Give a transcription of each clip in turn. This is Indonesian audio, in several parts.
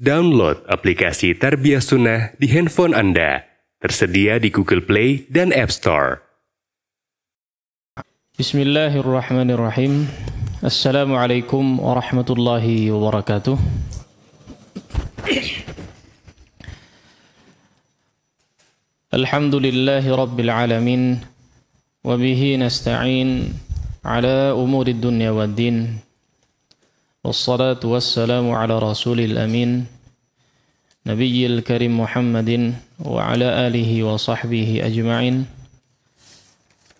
Download aplikasi Tarbiyah Sunnah di handphone Anda. Tersedia di Google Play dan App Store. Bismillahirrahmanirrahim. Assalamualaikum warahmatullahi wabarakatuh. Alhamdulillahi rabbil alamin. Wabihi nasta'in ala umuri dunya wad din. Wassalatu wassalamu ala rasulil amin Nabiyyil karim Muhammadin wa ala alihi wa sahbihi ajma'in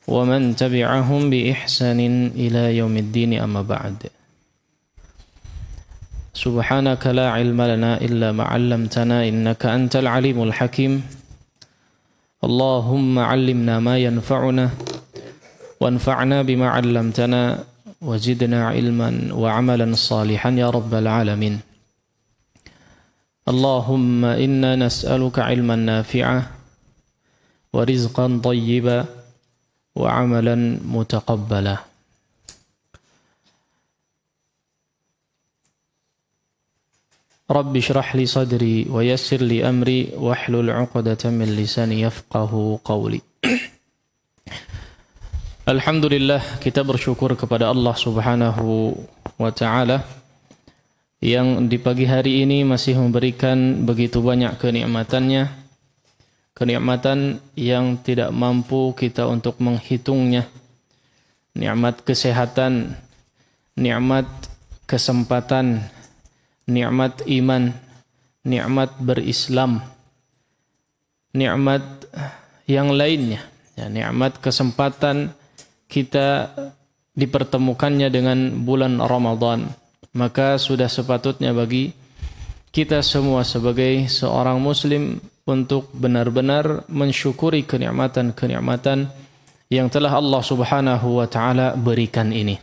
wa man tabi'ahum bi ihsanin ila yaumiddin amma ba'd. Subhanaka la ilma lana illa ma 'allamtana innaka antal alimul hakim. Allahumma 'allimna ma yanfa'una wanfa'na bima 'allamtana wazidna ilman wa amalan salihan ya rabbal alamin. Allahumma inna nas'aluka ilman nafi'ah wa rizqan tayyiba wa amalan mutaqabbala. Rabbi shrah li sadri wa yassir li amri wahlul 'uqdatam min lisani yafqahu qawli. Alhamdulillah, kita bersyukur kepada Allah Subhanahu wa ta'ala yang di pagi hari ini masih memberikan begitu banyak kenikmatannya, kenikmatan yang tidak mampu kita untuk menghitungnya. Nikmat kesehatan, nikmat kesempatan, nikmat iman, nikmat berislam, nikmat yang lainnya, ya, nikmat kesempatan kita dipertemukannya dengan bulan Ramadan, maka sudah sepatutnya bagi kita semua sebagai seorang muslim untuk benar-benar mensyukuri kenikmatan-kenikmatan yang telah Allah Subhanahu wa ta'ala berikan ini.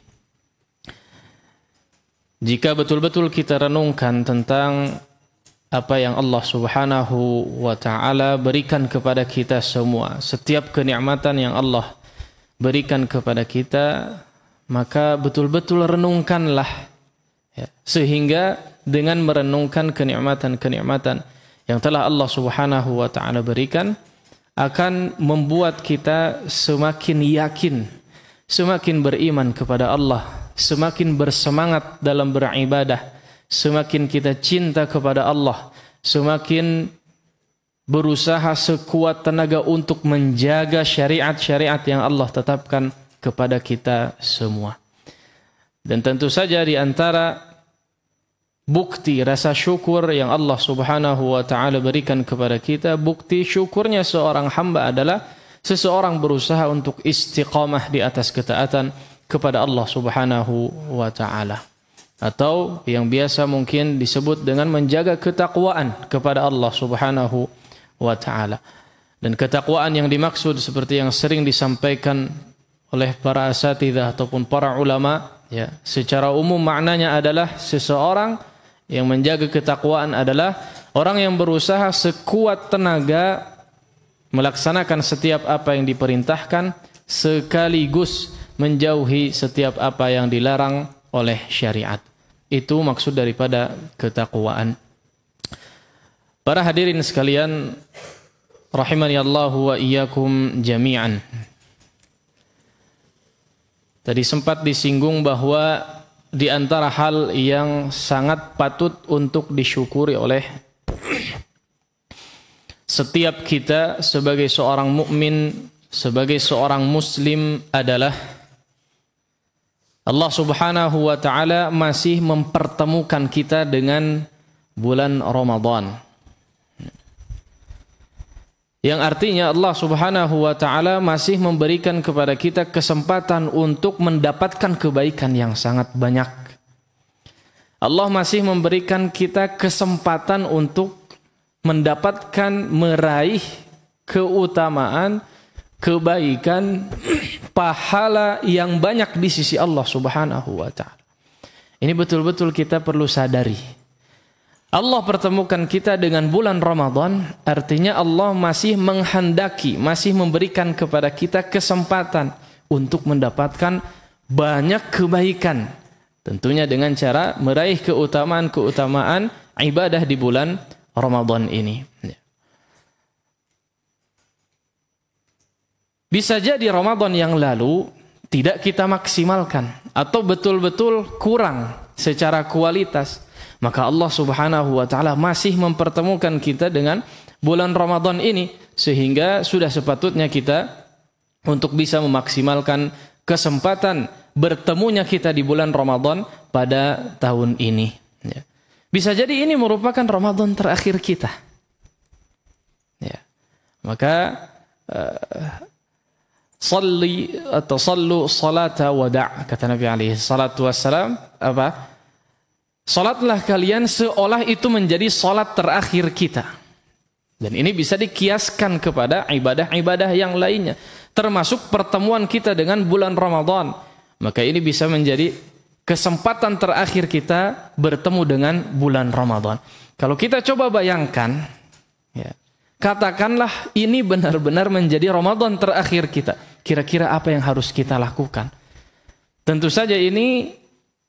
Jika betul-betul kita renungkan tentang apa yang Allah Subhanahu wa ta'ala berikan kepada kita semua, setiap kenikmatan yang Allah berikan kepada kita, maka betul-betul renungkanlah, ya, sehingga dengan merenungkan kenikmatan-kenikmatan yang telah Allah Subhanahu wa ta'ala berikan akan membuat kita semakin yakin, semakin beriman kepada Allah, semakin bersemangat dalam beribadah, semakin kita cinta kepada Allah, semakin berusaha sekuat tenaga untuk menjaga syariat-syariat yang Allah tetapkan kepada kita semua. Dan tentu saja di antara bukti rasa syukur yang Allah Subhanahu wa ta'ala berikan kepada kita, bukti syukurnya seorang hamba adalah seseorang berusaha untuk istiqamah di atas ketaatan kepada Allah Subhanahu wa ta'ala. Atau yang biasa mungkin disebut dengan menjaga ketakwaan kepada Allah Subhanahu wa ta'ala. Dan ketakwaan yang dimaksud seperti yang sering disampaikan oleh para asatidzah ataupun para ulama, ya, secara umum maknanya adalah seseorang yang menjaga ketakwaan adalah orang yang berusaha sekuat tenaga melaksanakan setiap apa yang diperintahkan sekaligus menjauhi setiap apa yang dilarang oleh syariat. Itu maksud daripada ketakwaan. Para hadirin sekalian, rahimani Allah wa iyyakum jami'an. Tadi sempat disinggung bahwa di antara hal yang sangat patut untuk disyukuri oleh setiap kita sebagai seorang mukmin, sebagai seorang muslim adalah Allah Subhanahu wa ta'ala masih mempertemukan kita dengan bulan Ramadan. Yang artinya Allah Subhanahu wa ta'ala masih memberikan kepada kita kesempatan untuk mendapatkan kebaikan yang sangat banyak. Allah masih memberikan kita kesempatan untuk mendapatkan, meraih keutamaan, kebaikan, pahala yang banyak di sisi Allah Subhanahu wa ta'ala. Ini betul-betul kita perlu sadari. Allah pertemukan kita dengan bulan Ramadan, artinya Allah masih menghendaki, masih memberikan kepada kita kesempatan untuk mendapatkan banyak kebaikan. Tentunya dengan cara meraih keutamaan-keutamaan ibadah di bulan Ramadan ini. Bisa jadi Ramadan yang lalu tidak kita maksimalkan atau betul-betul kurang secara kualitas. Maka Allah Subhanahu wa taala masih mempertemukan kita dengan bulan Ramadan ini sehingga sudah sepatutnya kita untuk bisa memaksimalkan kesempatan bertemunya kita di bulan Ramadan pada tahun ini. Ya. Bisa jadi ini merupakan Ramadan terakhir kita. Ya. Maka sallu salata wada' kata Nabi alaihi salatu wassalam, apa? Salatlah kalian seolah itu menjadi salat terakhir kita. Dan ini bisa dikiaskan kepada ibadah-ibadah yang lainnya, termasuk pertemuan kita dengan bulan Ramadan. Maka ini bisa menjadi kesempatan terakhir kita bertemu dengan bulan Ramadan. Kalau kita coba bayangkan, ya, katakanlah ini benar-benar menjadi Ramadan terakhir kita. Kira-kira apa yang harus kita lakukan? Tentu saja ini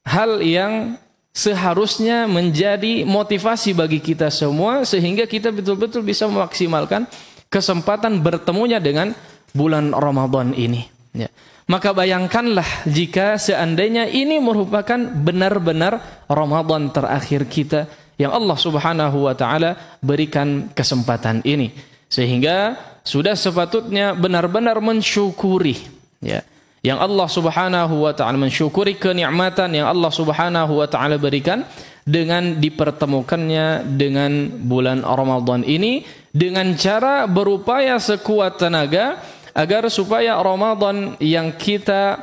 hal yang seharusnya menjadi motivasi bagi kita semua sehingga kita betul-betul bisa memaksimalkan kesempatan bertemunya dengan bulan Ramadan ini. Ya. Maka bayangkanlah jika seandainya ini merupakan benar-benar Ramadan terakhir kita yang Allah Subhanahu wa taala berikan kesempatan ini, sehingga sudah sepatutnya benar-benar mensyukuri, ya, yang Allah Subhanahu wa taala, mensyukuri kenikmatan yang Allah Subhanahu wa taala berikan dengan dipertemukannya dengan bulan Ramadan ini, dengan cara berupaya sekuat tenaga agar supaya Ramadan yang kita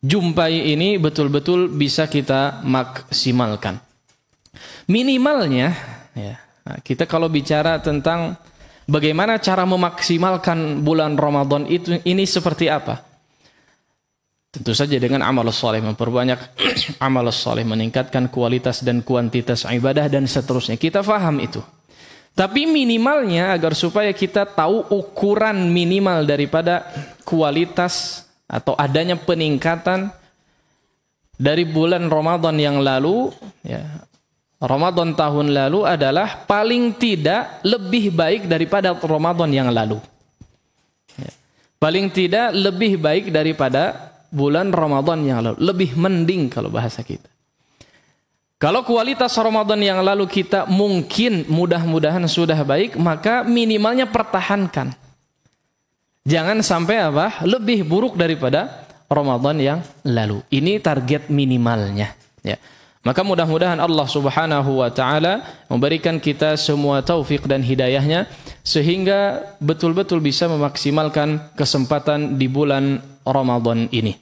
jumpai ini betul-betul bisa kita maksimalkan. Minimalnya, ya, kita kalau bicara tentang bagaimana cara memaksimalkan bulan Ramadan ini seperti apa? Tentu saja dengan amal saleh, memperbanyak amal saleh, meningkatkan kualitas dan kuantitas ibadah dan seterusnya. Kita faham itu. Tapi minimalnya agar supaya kita tahu ukuran minimal daripada kualitas atau adanya peningkatan dari bulan Ramadan yang lalu, ya, Ramadan tahun lalu adalah paling tidak lebih baik daripada Ramadan yang lalu. Ya. Paling tidak lebih baik daripada bulan Ramadan yang lalu. Lebih mending kalau bahasa kita. Kalau kualitas Ramadan yang lalu kita mungkin mudah-mudahan sudah baik, maka minimalnya pertahankan. Jangan sampai apa? Lebih buruk daripada Ramadan yang lalu. Ini target minimalnya. Ya. Maka mudah-mudahan Allah Subhanahu wa taala memberikan kita semua taufik dan hidayahnya sehingga betul-betul bisa memaksimalkan kesempatan di bulan Ramadan ini.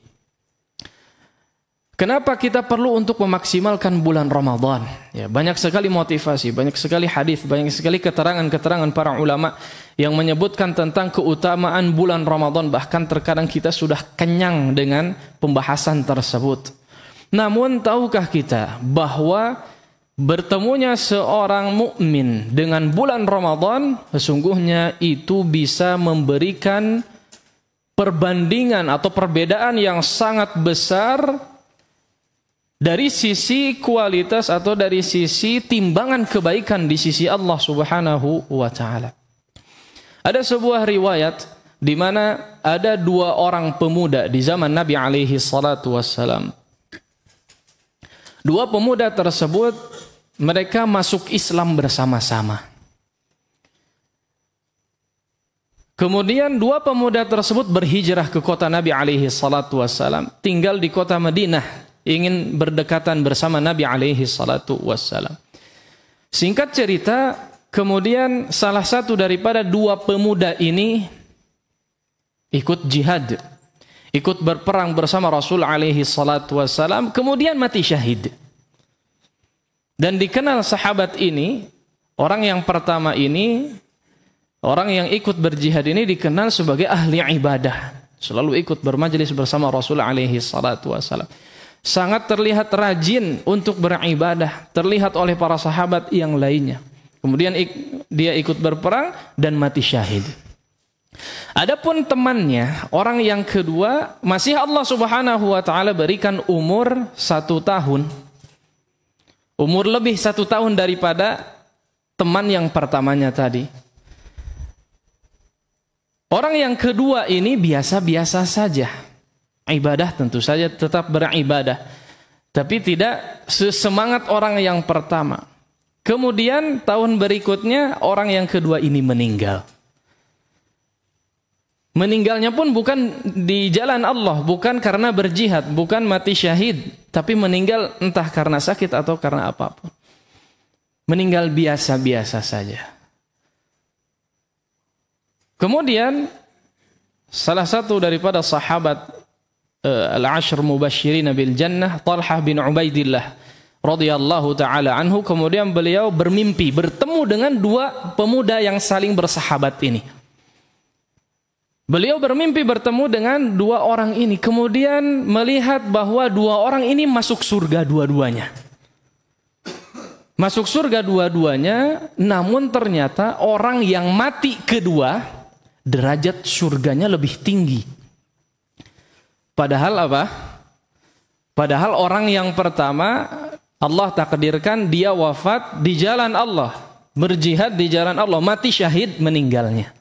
Kenapa kita perlu untuk memaksimalkan bulan Ramadan? Ya, banyak sekali motivasi, banyak sekali hadis, banyak sekali keterangan-keterangan para ulama yang menyebutkan tentang keutamaan bulan Ramadan. Bahkan terkadang kita sudah kenyang dengan pembahasan tersebut. Namun tahukah kita bahwa bertemunya seorang mukmin dengan bulan Ramadan sesungguhnya itu bisa memberikan perbandingan atau perbedaan yang sangat besar dari sisi kualitas atau dari sisi timbangan kebaikan di sisi Allah Subhanahu wa taala. Ada sebuah riwayat di mana ada dua orang pemuda di zaman Nabi alaihi salatu wassalam. Dua pemuda tersebut mereka masuk Islam bersama-sama. Kemudian dua pemuda tersebut berhijrah ke kota Nabi alaihi salatu wassalam, tinggal di kota Madinah, ingin berdekatan bersama Nabi alaihi salatu wassalam. Singkat cerita, kemudian salah satu daripada dua pemuda ini ikut jihad, ikut berperang bersama Rasul alaihi salatu wassalam, kemudian mati syahid. Dan dikenal sahabat ini, orang yang pertama ini, orang yang ikut berjihad ini dikenal sebagai ahli ibadah, selalu ikut bermajlis bersama Rasul alaihi salatu wassalam. Sangat terlihat rajin untuk beribadah, terlihat oleh para sahabat yang lainnya. Kemudian dia ikut berperang dan mati syahid. Adapun temannya, orang yang kedua, masih Allah Subhanahu wa taala berikan umur 1 tahun. Umur lebih 1 tahun daripada teman yang pertamanya tadi. Orang yang kedua ini biasa-biasa saja. Ibadah tentu saja tetap beribadah. Tapi tidak sesemangat orang yang pertama. Kemudian tahun berikutnya orang yang kedua ini meninggal. Meninggalnya pun bukan di jalan Allah, bukan karena berjihad, bukan mati syahid, tapi meninggal entah karena sakit atau karena apapun. Meninggal biasa-biasa saja. Kemudian salah satu daripada sahabat al-ashr mubasysyirin bil jannah, Talhah bin Ubaidillah radhiyallahu taala anhu, kemudian beliau bermimpi bertemu dengan 2 pemuda yang saling bersahabat ini. Beliau bermimpi bertemu dengan 2 orang ini, kemudian melihat bahwa 2 orang ini masuk surga dua-duanya. Masuk surga dua-duanya, namun ternyata orang yang mati kedua, derajat surganya lebih tinggi. Padahal apa? Padahal orang yang pertama, Allah takdirkan dia wafat di jalan Allah, berjihad di jalan Allah, mati syahid meninggalnya.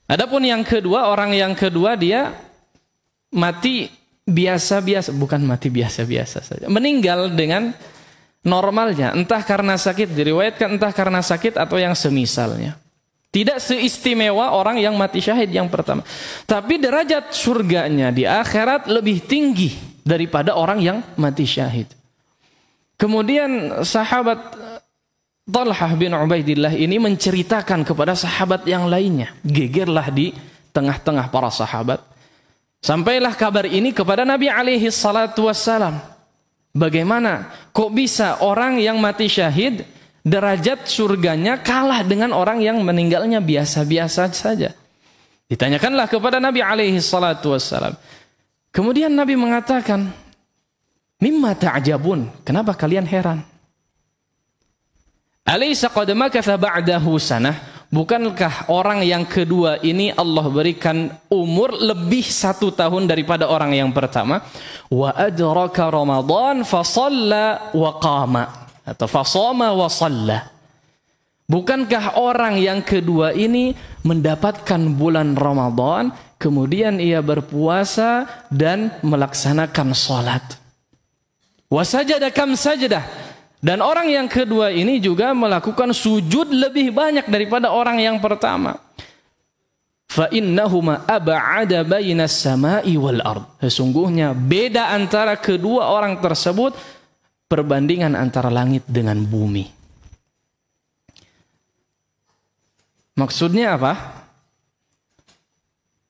Adapun yang kedua, orang yang kedua dia mati biasa-biasa, bukan mati biasa-biasa saja, meninggal dengan normalnya, entah karena sakit, diriwayatkan entah karena sakit atau yang semisalnya. Tidak seistimewa orang yang mati syahid yang pertama, tapi derajat surganya di akhirat lebih tinggi daripada orang yang mati syahid. Kemudian sahabat Talhah bin Ubaidillah ini menceritakan kepada sahabat yang lainnya. Gegerlah di tengah-tengah para sahabat. Sampailah kabar ini kepada Nabi alaihi salatu wassalam. Bagaimana kok bisa orang yang mati syahid derajat surganya kalah dengan orang yang meninggalnya biasa-biasa saja? Ditanyakanlah kepada Nabi alaihi salatu wassalam. Kemudian Nabi mengatakan, "Mimma ta'jabun?" Kenapa kalian heran? Alaysa qad makatha ba'dahu sanah? Bukankah orang yang kedua ini Allah berikan umur lebih 1 tahun daripada orang yang pertama? Wa adraka Ramadan fa shalla wa qama, atau fa shama wa shalla. Bukankah orang yang kedua ini mendapatkan bulan Ramadan, kemudian ia berpuasa dan melaksanakan salat? Wa sajada kam sajdah. Dan orang yang kedua ini juga melakukan sujud lebih banyak daripada orang yang pertama. Fa innahuma ab'ada bainas sama'i wal ard. Sesungguhnya beda antara kedua orang tersebut perbandingan antara langit dengan bumi. Maksudnya apa?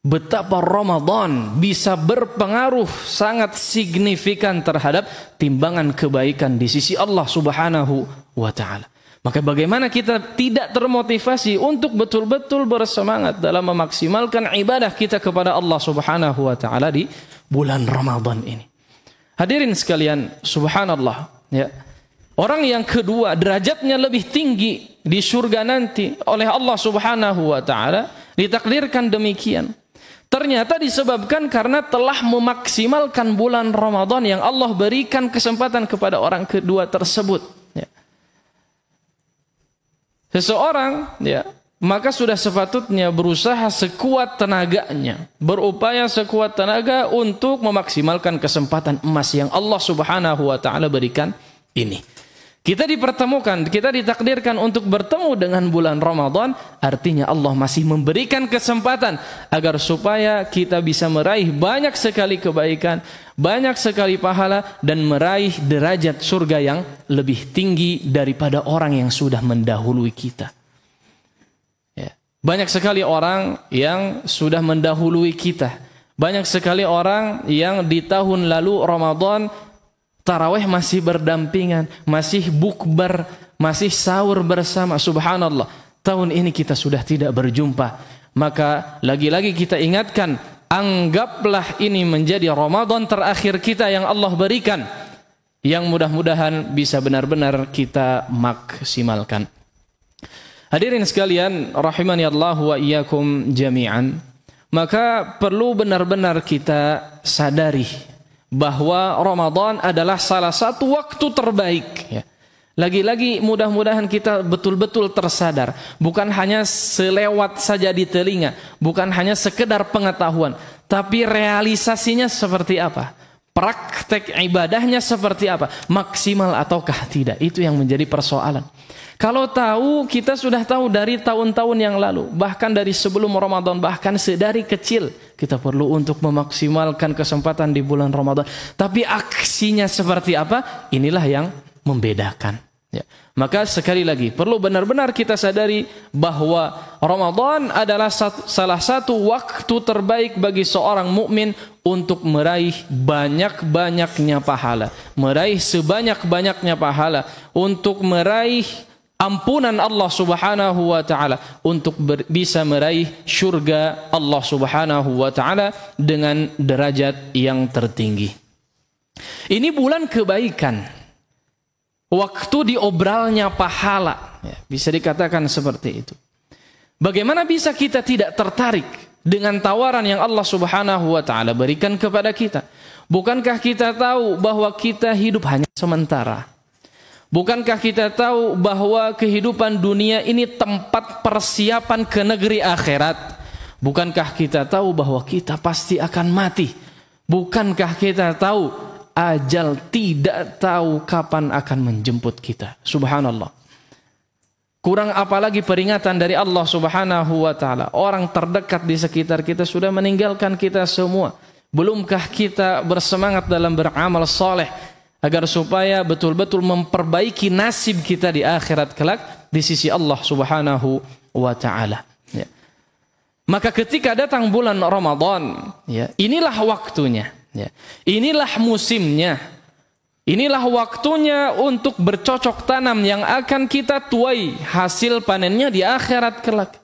Betapa Ramadan bisa berpengaruh sangat signifikan terhadap timbangan kebaikan di sisi Allah Subhanahu wa taala. Maka bagaimana kita tidak termotivasi untuk betul-betul bersemangat dalam memaksimalkan ibadah kita kepada Allah Subhanahu wa taala di bulan Ramadan ini. Hadirin sekalian, subhanallah, ya. Orang yang kedua derajatnya lebih tinggi di surga nanti oleh Allah Subhanahu wa taala, ditakdirkan demikian. Ternyata disebabkan karena telah memaksimalkan bulan Ramadan yang Allah berikan kesempatan kepada orang kedua tersebut. Ya. Seseorang, ya, maka sudah sepatutnya berusaha sekuat tenaganya, berupaya sekuat tenaga untuk memaksimalkan kesempatan emas yang Allah Subhanahu wa taala berikan ini. Kita dipertemukan, kita ditakdirkan untuk bertemu dengan bulan Ramadan, artinya Allah masih memberikan kesempatan agar supaya kita bisa meraih banyak sekali kebaikan, banyak sekali pahala, dan meraih derajat surga yang lebih tinggi daripada orang yang sudah mendahului kita. Ya. Banyak sekali orang yang sudah mendahului kita. Banyak sekali orang yang di tahun lalu Ramadan tarawih masih berdampingan, masih bukber, masih sahur bersama. Subhanallah, tahun ini kita sudah tidak berjumpa. Maka lagi-lagi kita ingatkan, anggaplah ini menjadi Ramadan terakhir kita yang Allah berikan, yang mudah-mudahan bisa benar-benar kita maksimalkan. Hadirin sekalian, rahimani Allah wa iyyakum jami'an. Maka perlu benar-benar kita sadari bahwa Ramadan adalah salah satu waktu terbaik. Ya. Lagi-lagi mudah-mudahan kita betul-betul tersadar. Bukan hanya selewat saja di telinga. Bukan hanya sekedar pengetahuan. Tapi realisasinya seperti apa? Praktek ibadahnya seperti apa? Maksimal ataukah tidak? Itu yang menjadi persoalan. Kalau tahu, kita sudah tahu dari tahun-tahun yang lalu. Bahkan dari sebelum Ramadan. Bahkan sedari kecil. Kita perlu untuk memaksimalkan kesempatan di bulan Ramadan. Tapi aksinya seperti apa? Inilah yang membedakan. Ya. Maka sekali lagi perlu benar-benar kita sadari bahwa Ramadan adalah salah satu waktu terbaik bagi seorang mukmin untuk meraih banyak-banyaknya pahala, meraih sebanyak-banyaknya pahala, untuk meraih ampunan Allah Subhanahu wa taala, untuk bisa meraih syurga Allah Subhanahu wa taala dengan derajat yang tertinggi. Ini bulan kebaikan. Waktu diobralnya pahala, ya, bisa dikatakan seperti itu. Bagaimana bisa kita tidak tertarik dengan tawaran yang Allah Subhanahu wa taala berikan kepada kita? Bukankah kita tahu bahwa kita hidup hanya sementara? Bukankah kita tahu bahwa kehidupan dunia ini tempat persiapan ke negeri akhirat? Bukankah kita tahu bahwa kita pasti akan mati? Bukankah kita tahu ajal tidak tahu kapan akan menjemput kita? Subhanallah. Kurang apalagi peringatan dari Allah Subhanahu wa taala. Orang terdekat di sekitar kita sudah meninggalkan kita semua. Belumkah kita bersemangat dalam beramal saleh agar supaya betul-betul memperbaiki nasib kita di akhirat kelak di sisi Allah Subhanahu wa taala. Ya. Maka ketika datang bulan Ramadan, ya, inilah waktunya. Ya. Inilah musimnya. Inilah waktunya untuk bercocok tanam yang akan kita tuai hasil panennya di akhirat kelak.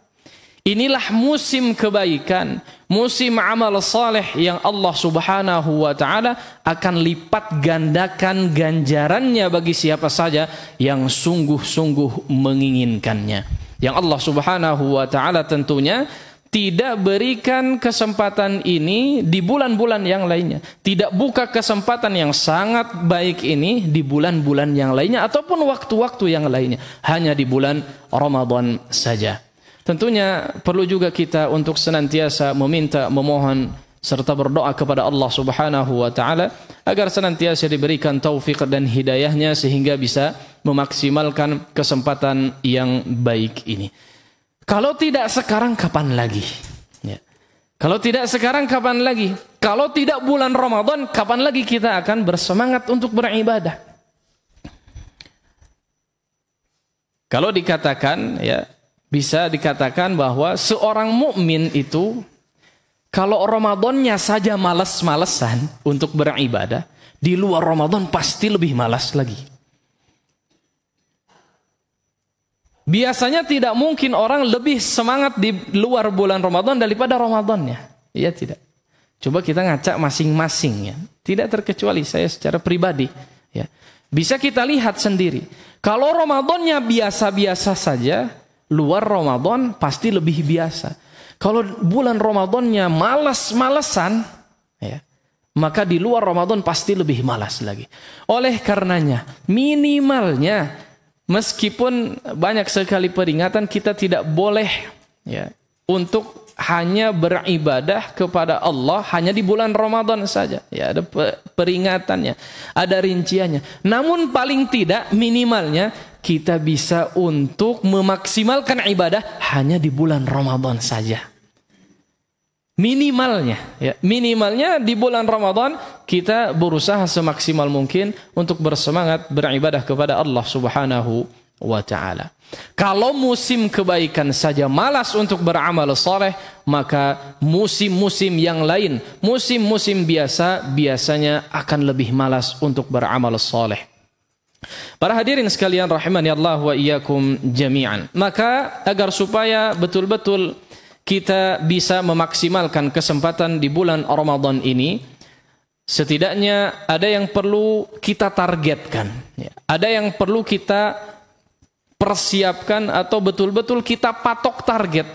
Inilah musim kebaikan, musim amal saleh yang Allah Subhanahu wa taala akan lipat gandakan ganjarannya bagi siapa saja yang sungguh-sungguh menginginkannya. Yang Allah Subhanahu wa taala tentunya tidak berikan kesempatan ini di bulan-bulan yang lainnya. Tidak buka kesempatan yang sangat baik ini di bulan-bulan yang lainnya ataupun waktu-waktu yang lainnya. Hanya di bulan Ramadan saja. Tentunya perlu juga kita untuk senantiasa meminta, memohon serta berdoa kepada Allah Subhanahu wa taala agar senantiasa diberikan taufik dan hidayahnya sehingga bisa memaksimalkan kesempatan yang baik ini. Kalau tidak sekarang kapan lagi? Ya. Kalau tidak sekarang kapan lagi? Kalau tidak bulan Ramadan, kapan lagi kita akan bersemangat untuk beribadah? Kalau dikatakan, ya, bisa dikatakan bahwa seorang mukmin itu kalau Ramadannya saja malas-malesan untuk beribadah, di luar Ramadan pasti lebih malas lagi. Biasanya tidak mungkin orang lebih semangat di luar bulan Ramadan daripada Ramadannya. Iya tidak. Coba kita ngacak masing-masing, ya. Tidak terkecuali saya secara pribadi, ya. Bisa kita lihat sendiri. Kalau Ramadannya biasa-biasa saja, luar Ramadan pasti lebih biasa. Kalau bulan Ramadannya malas-malesan, ya, maka di luar Ramadan pasti lebih malas lagi. Oleh karenanya, minimalnya meskipun banyak sekali peringatan, kita tidak boleh, ya, untuk hanya beribadah kepada Allah hanya di bulan Ramadan saja. Ya, ada peringatannya, ada rinciannya. Namun paling tidak minimalnya kita bisa untuk memaksimalkan ibadah hanya di bulan Ramadan saja. Minimalnya, ya, minimalnya di bulan Ramadan kita berusaha semaksimal mungkin untuk bersemangat beribadah kepada Allah Subhanahu wa taala. Kalau musim kebaikan saja malas untuk beramal saleh, maka musim-musim yang lain, musim-musim biasanya akan lebih malas untuk beramal saleh. Para hadirin sekalian rahimani Allah wa iyyakum jami'an. Maka agar supaya betul-betul kita bisa memaksimalkan kesempatan di bulan Ramadan ini, setidaknya ada yang perlu kita targetkan, ada yang perlu kita persiapkan atau betul-betul kita patok target.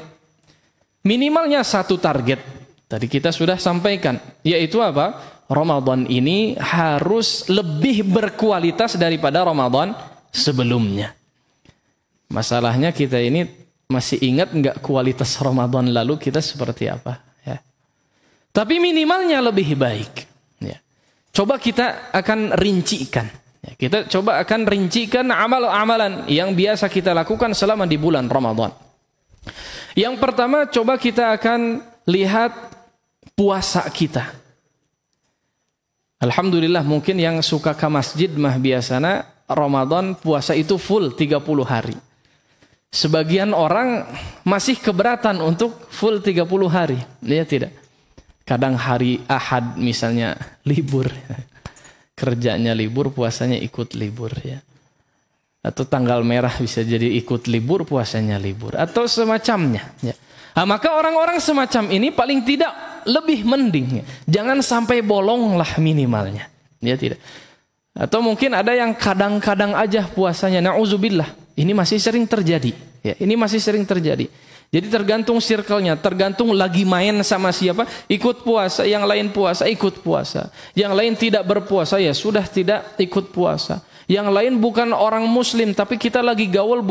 Minimalnya satu target. Tadi kita sudah sampaikan, yaitu apa? Ramadan ini harus lebih berkualitas daripada Ramadan sebelumnya. Masalahnya kita ini masih ingat nggak kualitas Ramadan lalu kita seperti apa? Ya. Tapi minimalnya lebih baik. Ya. Coba kita akan rincikan. Ya. Kita coba akan rincikan amalan yang biasa kita lakukan selama di bulan Ramadan. Yang pertama, coba kita akan lihat puasa kita. Alhamdulillah, mungkin yang suka ke masjid mah biasanya Ramadan puasa itu full 30 hari. Sebagian orang masih keberatan untuk full 30 hari. Dia tidak. Kadang hari Ahad misalnya libur. Kerjanya libur, puasanya ikut libur ya. Atau tanggal merah bisa jadi ikut libur, puasanya libur. Atau semacamnya ya. Nah, maka orang-orang semacam ini paling tidak lebih mending. Ya. Jangan sampai bolong lah minimalnya. Ya tidak. Atau mungkin ada yang kadang-kadang aja puasanya. Na'udzubillah. Ini masih sering terjadi. Ya, ini masih sering terjadi. Jadi tergantung circle-nya. Tergantung lagi main sama siapa. Ikut puasa. Yang lain puasa, ikut puasa. Yang lain tidak berpuasa, ya sudah tidak ikut puasa. Yang lain bukan orang muslim. Tapi kita lagi gaul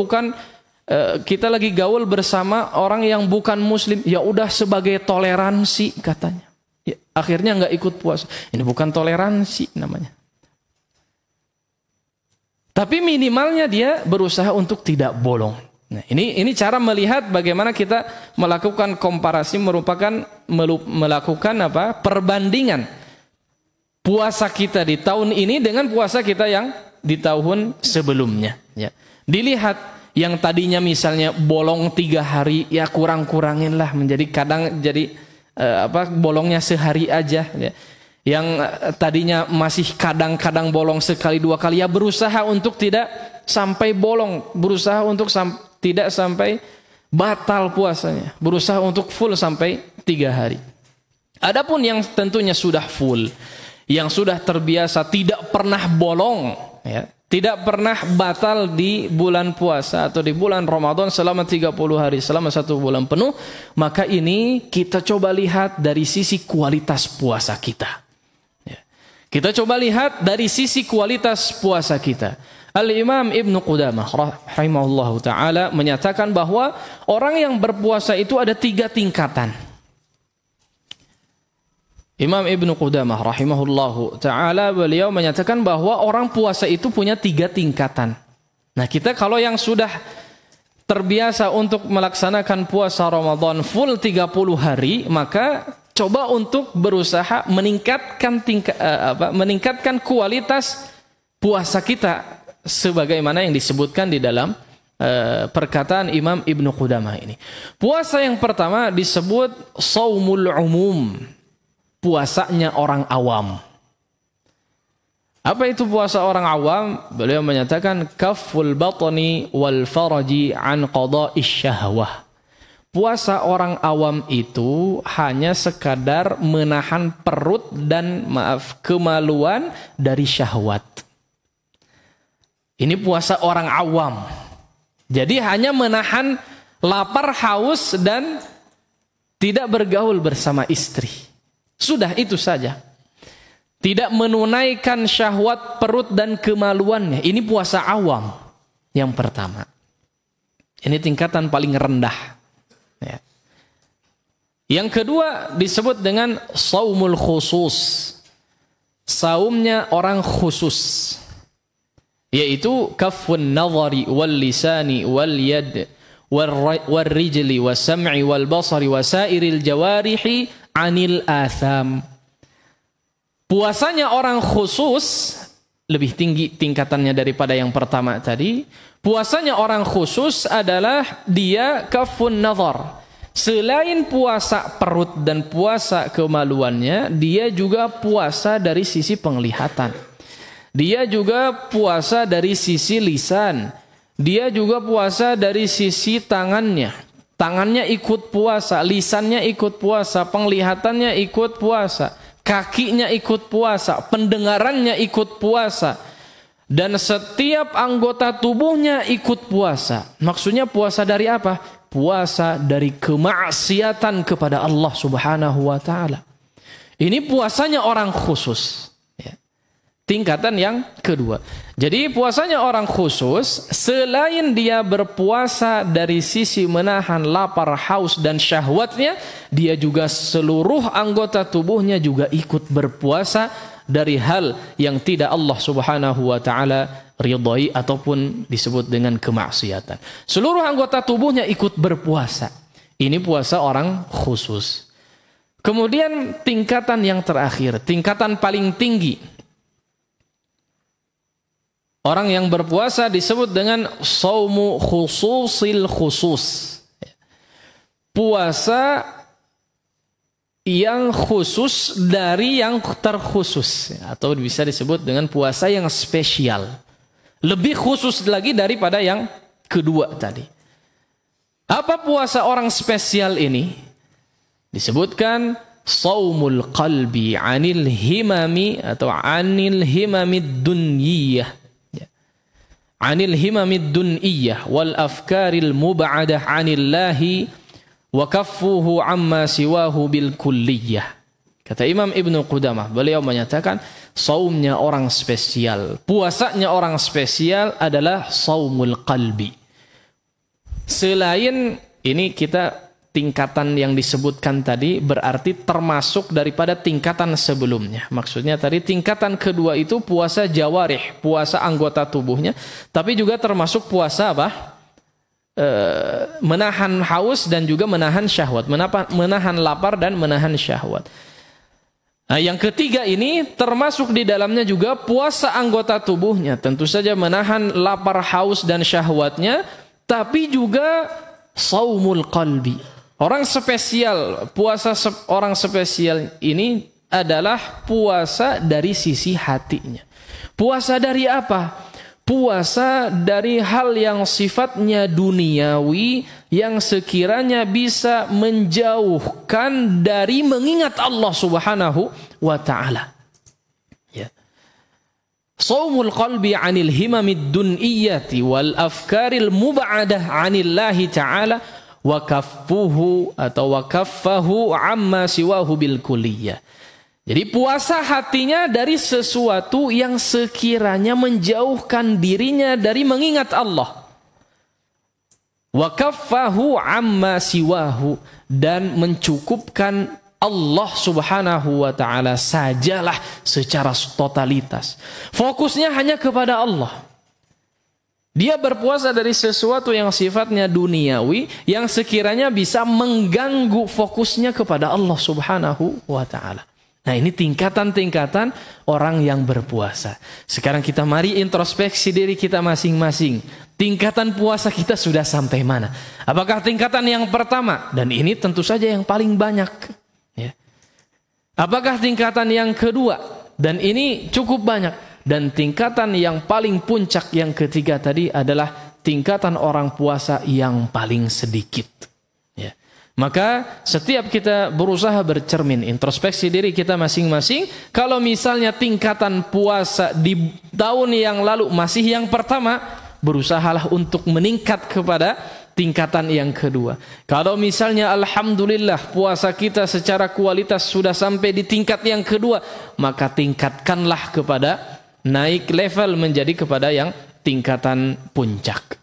bersama orang yang bukan muslim, ya udah sebagai toleransi katanya. Ya, akhirnya nggak ikut puasa. Ini bukan toleransi namanya. Tapi minimalnya dia berusaha untuk tidak bolong. Nah, ini cara melihat bagaimana kita melakukan komparasi, melakukan perbandingan puasa kita di tahun ini dengan puasa kita yang di tahun sebelumnya. Ya. Dilihat. Yang tadinya misalnya bolong 3 hari, ya kurang-kurangin lah menjadi kadang jadi bolongnya sehari aja. Ya. Yang tadinya masih kadang-kadang bolong sekali 2 kali, ya berusaha untuk tidak sampai bolong, berusaha untuk tidak sampai batal puasanya, berusaha untuk full sampai 3 hari. Adapun yang tentunya sudah full, yang sudah terbiasa tidak pernah bolong, ya. Tidak pernah batal di bulan puasa atau di bulan Ramadan selama 30 hari, selama 1 bulan penuh, maka ini kita coba lihat dari sisi kualitas puasa kita. Ya. Kita coba lihat dari sisi kualitas puasa kita. Al-Imam Ibnu Qudamah rahimahullahu ta'ala menyatakan bahwa orang yang berpuasa itu ada 3 tingkatan. Imam Ibnu Qudamah rahimahullahu ta'ala beliau menyatakan bahwa orang puasa itu punya 3 tingkatan. Nah, kita kalau yang sudah terbiasa untuk melaksanakan puasa Ramadan full 30 hari, maka coba untuk berusaha meningkatkan kualitas puasa kita sebagaimana yang disebutkan di dalam perkataan Imam Ibnu Qudamah ini. Puasa yang pertama disebut shaumul umum. Puasanya orang awam. Apa itu puasa orang awam? Beliau menyatakan kafful batni wal faraji an qada'ish syahwah. Puasa orang awam itu hanya sekadar menahan perut dan kemaluan dari syahwat. Ini puasa orang awam. Jadi hanya menahan lapar, haus dan tidak bergaul bersama istri. Sudah itu saja. Tidak menunaikan syahwat perut dan kemaluannya. Ini puasa awam yang pertama. Ini tingkatan paling rendah. Ya. Yang kedua disebut dengan shaumul khusus. Saumnya orang khusus. Yaitu kaffun nazari wal lisani wal yad wal rijli was sam'i wal basari wasairil jawarihi anil atham. Puasanya orang khusus lebih tinggi tingkatannya daripada yang pertama tadi. Puasanya orang khusus adalah dia kafun nazar. Selain puasa perut dan puasa kemaluannya, dia juga puasa dari sisi penglihatan. Dia juga puasa dari sisi lisan. Dia juga puasa dari sisi tangannya. Tangannya ikut puasa, lisannya ikut puasa, penglihatannya ikut puasa, kakinya ikut puasa, pendengarannya ikut puasa, dan setiap anggota tubuhnya ikut puasa. Maksudnya puasa dari apa? Puasa dari kemaksiatan kepada Allah Subhanahu wa ta'ala. Ini puasanya orang khusus. Ya. Tingkatan yang kedua. Jadi puasanya orang khusus, selain dia berpuasa dari sisi menahan lapar, haus, dan syahwatnya, dia juga seluruh anggota tubuhnya juga ikut berpuasa dari hal yang tidak Allah Subhanahu wa ta'ala ridhai ataupun disebut dengan kemaksiatan. Seluruh anggota tubuhnya ikut berpuasa. Ini puasa orang khusus. Kemudian tingkatan yang terakhir, tingkatan paling tinggi. Orang yang berpuasa disebut dengan shaumu khususil khusus. Puasa yang khusus dari yang terkhusus. Atau bisa disebut dengan puasa yang spesial. Lebih khusus lagi daripada yang kedua tadi. Apa puasa orang spesial ini? Disebutkan shaumul qalbi anil himami atau anil himamid dunyiyah. Anil himamid dunyiyah wal afkaril mub'adah anillahi wa kaffuhu amma siwahu bil kulliyah. Kata Imam Ibnu Qudamah, beliau menyatakan saumnya orang spesial, puasanya orang spesial adalah saumul qalbi. Selain ini kita tingkatan yang disebutkan tadi berarti termasuk daripada tingkatan sebelumnya. Maksudnya tadi tingkatan kedua itu puasa jawarih, puasa anggota tubuhnya, tapi juga termasuk puasa apa? Menahan haus dan juga menahan syahwat, menahan lapar dan menahan syahwat. Nah, yang ketiga ini termasuk di dalamnya juga puasa anggota tubuhnya, tentu saja menahan lapar, haus dan syahwatnya, tapi juga saumul qalbi. Orang spesial, puasa orang spesial ini adalah puasa dari sisi hatinya. Puasa dari apa? Puasa dari hal yang sifatnya duniawi yang sekiranya bisa menjauhkan dari mengingat Allah Subhanahu wa ta'ala. Ya. Shaumul qalbi 'anil himamid dun'iyyati wal afkaril mub'adah 'anillahi ta'ala wa kaffuhu atau wa kaffahu amma siwahu bil kulliyah. Jadi puasa hatinya dari sesuatu yang sekiranya menjauhkan dirinya dari mengingat Allah. Wa kaffahu amma siwahu, dan mencukupkan Allah Subhanahu wa ta'ala sajalah secara totalitas. Fokusnya hanya kepada Allah. Dia berpuasa dari sesuatu yang sifatnya duniawi yang sekiranya bisa mengganggu fokusnya kepada Allah Subhanahu wa ta'ala. Nah, ini tingkatan-tingkatan orang yang berpuasa. Sekarang kita mari introspeksi diri kita masing-masing. Tingkatan puasa kita sudah sampai mana? Apakah tingkatan yang pertama? Dan ini tentu saja yang paling banyak. Ya. Apakah tingkatan yang kedua? Dan ini cukup banyak. Dan tingkatan yang paling puncak yang ketiga tadi adalah tingkatan orang puasa yang paling sedikit. Ya. Maka setiap kita berusaha bercermin, introspeksi diri kita masing-masing. Kalau misalnya tingkatan puasa di tahun yang lalu masih yang pertama, berusahalah untuk meningkat kepada tingkatan yang kedua. Kalau misalnya alhamdulillah puasa kita secara kualitas sudah sampai di tingkat yang kedua, maka tingkatkanlah kepada naik level menjadi kepada yang tingkatan puncak.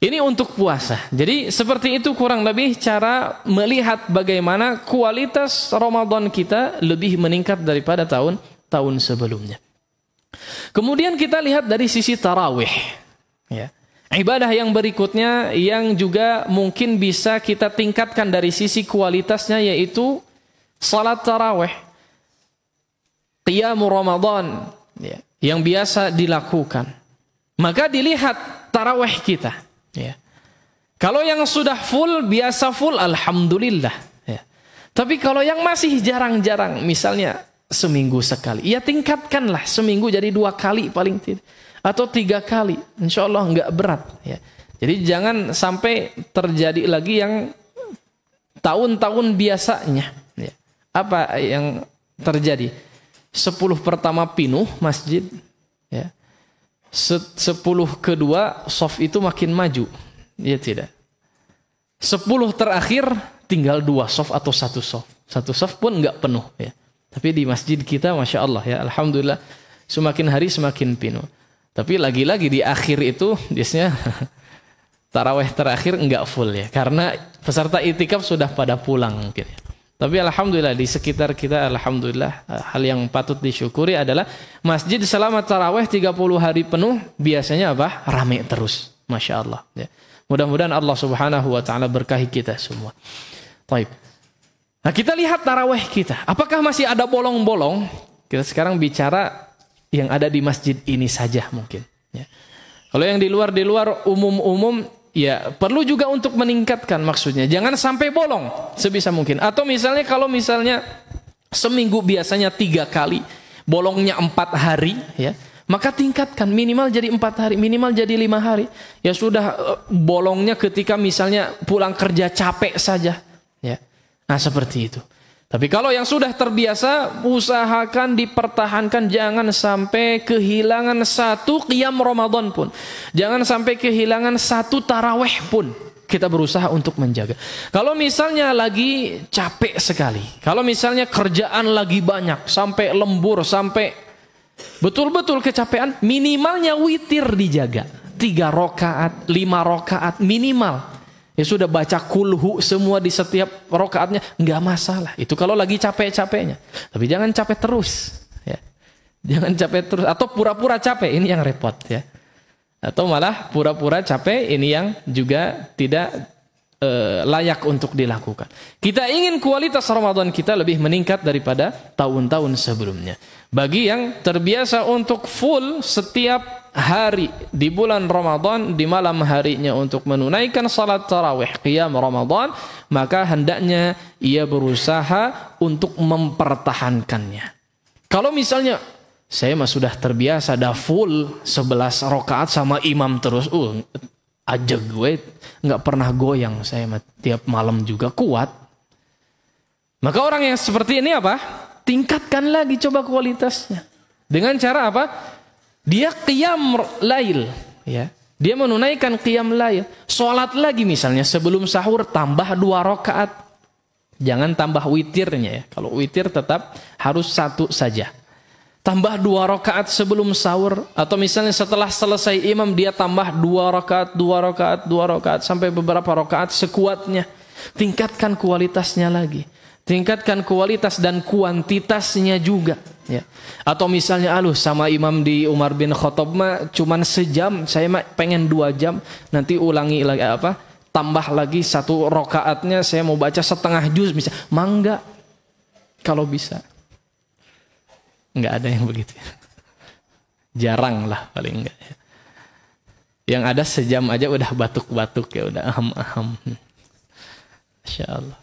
Ini untuk puasa. Jadi seperti itu kurang lebih cara melihat bagaimana kualitas Ramadan kita lebih meningkat daripada tahun-tahun sebelumnya. Kemudian kita lihat dari sisi tarawih. Ya. Ibadah yang berikutnya yang juga mungkin bisa kita tingkatkan dari sisi kualitasnya yaitu salat tarawih. Qiyamul Ramadan. Ya. Yang biasa dilakukan. Maka dilihat tarawih kita. Ya. Kalau yang sudah full, biasa full, alhamdulillah. Ya. Tapi kalau yang masih jarang-jarang, misalnya seminggu sekali, ya tingkatkanlah seminggu jadi 2 kali paling tidak. Atau 3 kali, insya Allah nggak berat. Ya. Jadi jangan sampai terjadi lagi yang tahun-tahun biasanya. Ya. Apa yang terjadi? 10 pertama pinuh masjid, ya. 10 kedua soft itu makin maju, ya tidak. 10 terakhir tinggal 2 soft atau 1 soft. 1 soft pun nggak penuh, ya. Tapi di masjid kita Masya Allah ya, alhamdulillah semakin hari semakin penuh. Tapi lagi-lagi di akhir itu biasanya tarawih terakhir enggak full ya, karena peserta itikaf sudah pada pulang mungkin ya. Tapi alhamdulillah di sekitar kita alhamdulillah hal yang patut disyukuri adalah masjid selama tarawih 30 hari penuh biasanya apa? Rame terus. Masya Allah ya. Mudah-mudahan Allah Subhanahu wa taala berkahi kita semua. Baik. Nah, kita lihat tarawih kita. Apakah masih ada bolong-bolong? Kita sekarang bicara yang ada di masjid ini saja mungkin ya. Kalau yang di luar umum-umum ya perlu juga untuk meningkatkan, maksudnya jangan sampai bolong sebisa mungkin. Atau misalnya kalau misalnya seminggu biasanya 3 kali, bolongnya 4 hari ya, maka tingkatkan minimal jadi 4 hari, minimal jadi 5 hari. Ya sudah, bolongnya ketika misalnya pulang kerja capek saja ya. Nah seperti itu. Tapi kalau yang sudah terbiasa, usahakan dipertahankan, jangan sampai kehilangan 1 qiyam Ramadan pun. Jangan sampai kehilangan 1 tarawih pun. Kita berusaha untuk menjaga. Kalau misalnya lagi capek sekali, kalau misalnya kerjaan lagi banyak, sampai lembur, sampai betul-betul kecapean, minimalnya witir dijaga. 3 rakaat, 5 rakaat minimal. Ya sudah, baca kulhu semua di setiap rakaatnya, nggak masalah. Itu kalau lagi capek-capeknya. Tapi jangan capek terus. Ya. Jangan capek terus. Atau pura-pura capek, ini yang repot ya. Atau malah pura-pura capek, ini yang juga tidak layak untuk dilakukan. Kita ingin kualitas Ramadan kita lebih meningkat daripada tahun-tahun sebelumnya. Bagi yang terbiasa untuk full setiap hari di bulan Ramadan, di malam harinya untuk menunaikan salat tarawih qiyam Ramadan, maka hendaknya ia berusaha untuk mempertahankannya. Kalau misalnya saya mah sudah terbiasa dah full 11 rakaat sama imam terus, aja gue nggak pernah goyang, saya mah tiap malam juga kuat. Maka orang yang seperti ini apa? Tingkatkan lagi coba kualitasnya. Dengan cara apa? Dia qiyam lail ya. Dia menunaikan qiyam lail. Salat lagi misalnya sebelum sahur tambah 2 rakaat. Jangan tambah witirnya ya. Kalau witir tetap harus 1 saja. Tambah 2 rakaat sebelum sahur, atau misalnya setelah selesai imam dia tambah 2 rakaat, 2 rakaat, 2 rakaat sampai beberapa rakaat sekuatnya. Tingkatkan kualitasnya lagi. Tingkatkan kualitas dan kuantitasnya juga ya. Atau misalnya sama imam di Umar bin Khattab mah cuman sejam, saya mah pengen 2 jam, nanti ulangi lagi tambah lagi 1 rakaatnya saya mau baca setengah juz misalnya. Mangga kalau bisa. Enggak ada yang begitu. Jarang lah paling enggak ya. Yang ada sejam aja udah batuk-batuk ya, udah aham-aham. Masyaallah.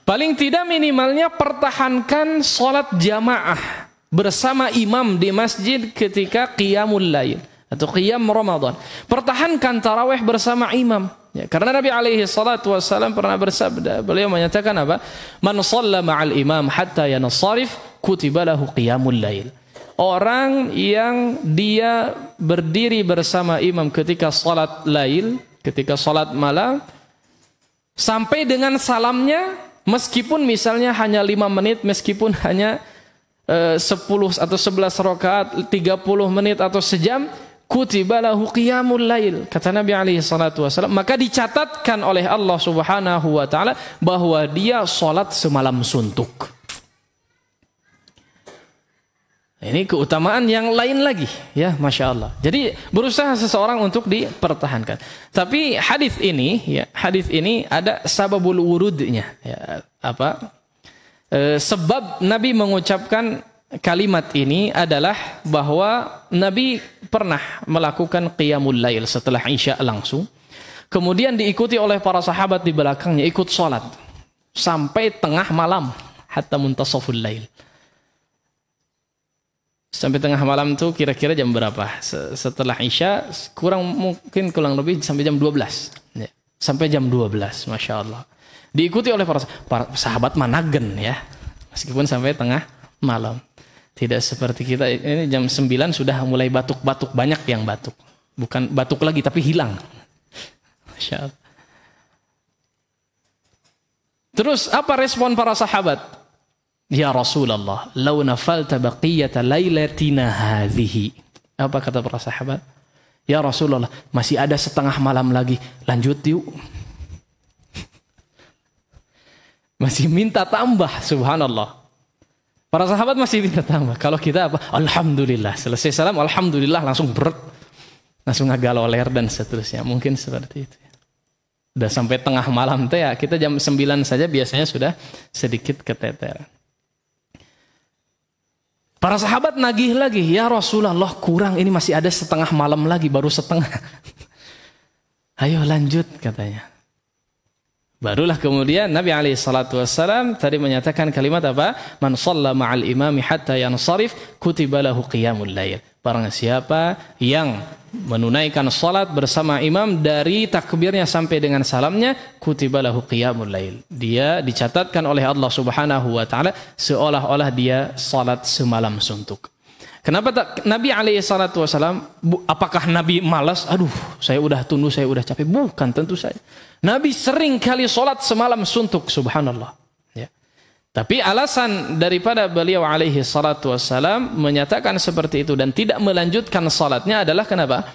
Paling tidak minimalnya pertahankan sholat jamaah bersama imam di masjid ketika qiyamul lail atau qiyam Ramadan. Pertahankan tarawih bersama imam. Ya, karena Nabi alaihi salatu wassalam pernah bersabda, beliau menyatakan apa? Man shalla ma'al imam hatta yansarif kutiba lahu qiyamul lail. Orang yang dia berdiri bersama imam ketika salat lail, ketika salat malam, sampai dengan salamnya, meskipun misalnya hanya 5 menit, meskipun hanya 10 atau 11 rakaat, 30 menit atau sejam, kutiba lahu qiyamul lail, kata Nabi alaihi salatu wasallam, maka dicatatkan oleh Allah Subhanahu wa taala bahwa dia salat semalam suntuk. Ini keutamaan yang lain lagi ya, Masya Allah. Jadi berusaha seseorang untuk dipertahankan. Tapi hadis ini ada sababul wurudnya ya, sebab Nabi mengucapkan kalimat ini adalah bahwa Nabi pernah melakukan qiyamul lail setelah Isya langsung. Kemudian diikuti oleh para sahabat di belakangnya ikut sholat sampai tengah malam, hatta muntasaful lail. Sampai tengah malam itu kira-kira jam berapa? Setelah Isya kurang lebih sampai jam 12 ya. Sampai jam 12, Masya Allah. Diikuti oleh para sahabat managen ya, meskipun sampai tengah malam. Tidak seperti kita, ini jam 9 sudah mulai batuk-batuk, banyak yang batuk. Bukan batuk lagi tapi hilang. Masya Allah. Terus apa respon para sahabat? Ya Rasulullah, law nafalta baqiyata lailatina hadhihi. Apa kata para sahabat? Ya Rasulullah, masih ada setengah malam lagi, lanjut yuk. Masih minta tambah, subhanallah. Para sahabat masih minta tambah. Kalau kita apa? Alhamdulillah. Selesai salam, alhamdulillah, langsung berat. Langsung ngagaloler dan seterusnya. Mungkin seperti itu. Udah sampai tengah malam teh ya, kita jam 9 saja biasanya sudah sedikit keteteran. Para sahabat nagih lagi, ya Rasulullah kurang, ini masih ada setengah malam lagi, baru setengah. Ayo lanjut katanya. Barulah kemudian Nabi SAW tadi menyatakan kalimat apa? Man shalla ma'al imami hatta yansarif kutiba lahu qiyamul lail. Barang siapa yang menunaikan salat bersama imam dari takbirnya sampai dengan salamnya, kutiba lahu qiyamul lail. Dia dicatatkan oleh Allah Subhanahu wa taala seolah-olah dia salat semalam suntuk. Kenapa Nabi SAW, apakah Nabi malas? Aduh, saya udah tunduk, saya udah capek. Bukan, tentu saja. Nabi sering kali salat semalam suntuk, subhanallah. Ya. Tapi alasan daripada beliau SAW menyatakan seperti itu dan tidak melanjutkan salatnya adalah kenapa?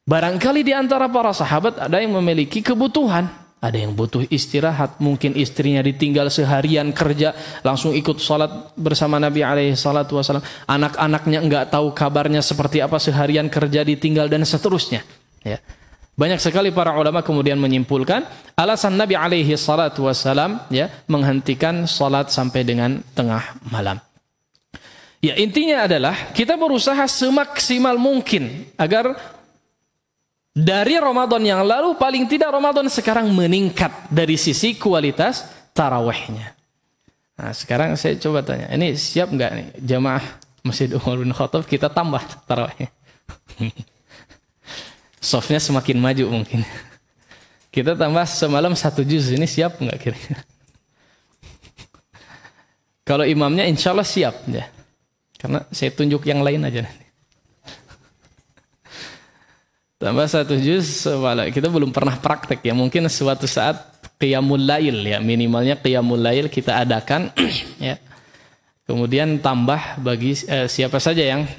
Barangkali di antara para sahabat ada yang memiliki kebutuhan. Ada yang butuh istirahat, mungkin istrinya ditinggal seharian kerja, langsung ikut sholat bersama Nabi SAW. Anak-anaknya enggak tahu kabarnya seperti apa, seharian kerja ditinggal dan seterusnya. Ya. Banyak sekali para ulama kemudian menyimpulkan alasan Nabi SAW ya, menghentikan sholat sampai dengan tengah malam. Ya, intinya adalah kita berusaha semaksimal mungkin agar dari Ramadan yang lalu, paling tidak Ramadan sekarang meningkat dari sisi kualitas tarawihnya. Nah, sekarang saya coba tanya, ini siap nggak nih jamaah Masjid Umar bin Khattab kita tambah tarawihnya? Softnya semakin maju mungkin. Kita tambah semalam 1 juz, ini siap nggak kira-kira? Kalau imamnya insya Allah siap ya, karena saya tunjuk yang lain aja nanti. Tambah 1 juz, kita belum pernah praktek ya. Mungkin suatu saat qiyamul lail ya, minimalnya qiyamul lail kita adakan ya. Kemudian tambah bagi siapa saja yang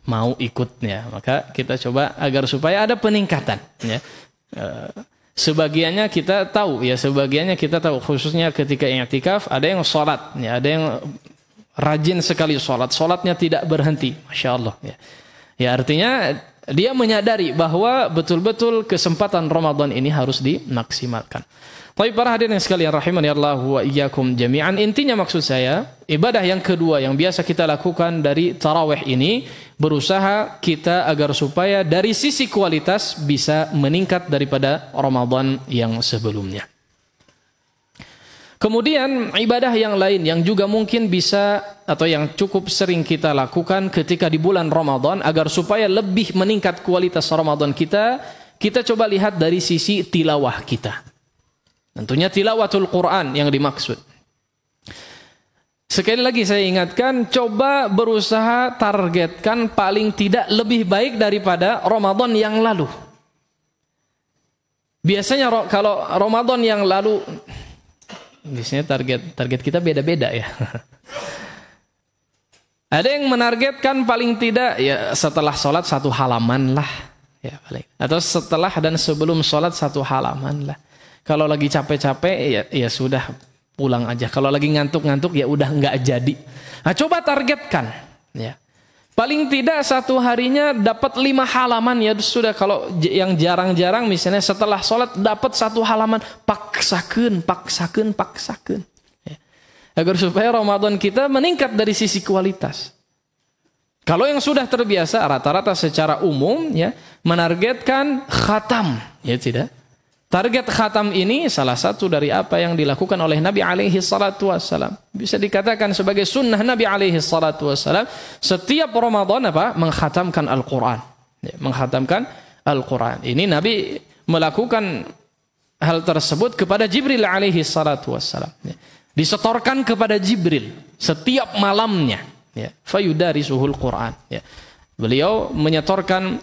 mau ikutnya. Maka kita coba agar supaya ada peningkatan ya. Sebagiannya kita tahu ya, sebagiannya kita tahu khususnya ketika i'tikaf ada yang sholat ya, ada yang rajin sekali sholat, sholatnya tidak berhenti, masya Allah ya. Ya artinya dia menyadari bahwa betul-betul kesempatan Ramadan ini harus dimaksimalkan. Tapi para hadirin yang sekalian rahimani Allah wa iyyakum jami'an, intinya maksud saya, ibadah yang kedua yang biasa kita lakukan dari tarawih ini, berusaha kita agar supaya dari sisi kualitas bisa meningkat daripada Ramadan yang sebelumnya. Kemudian ibadah yang lain yang juga mungkin bisa atau yang cukup sering kita lakukan ketika di bulan Ramadan agar supaya lebih meningkat kualitas Ramadan kita coba lihat dari sisi tilawah kita. Tentunya tilawatul Quran yang dimaksud. Sekali lagi saya ingatkan, coba berusaha targetkan paling tidak lebih baik daripada Ramadan yang lalu. Biasanya kalau Ramadan yang lalu, biasanya target kita beda-beda ya. Ada yang menargetkan paling tidak ya setelah sholat 1 halaman lah ya paling. Atau setelah dan sebelum sholat 1 halaman lah. Kalau lagi capek-capek ya sudah pulang aja. Kalau lagi ngantuk-ngantuk ya udah nggak jadi. Nah coba targetkan ya. Paling tidak 1 harinya dapat 5 halaman ya sudah. Kalau yang jarang-jarang misalnya setelah sholat dapat 1 halaman, paksakan ya. Agar supaya Ramadan kita meningkat dari sisi kualitas. Kalau yang sudah terbiasa rata-rata secara umum ya menargetkan khatam ya tidak. Target khatam ini salah satu dari apa yang dilakukan oleh Nabi SAW. Bisa dikatakan sebagai sunnah Nabi SAW. Setiap Ramadan mengkhatamkan Al-Quran. Ya, mengkhatamkan Al-Quran. Ini Nabi melakukan hal tersebut kepada Jibril SAW. Ya. Disetorkan kepada Jibril setiap malamnya. Ya. Fayudarisuhul Quran. Ya. Beliau menyetorkan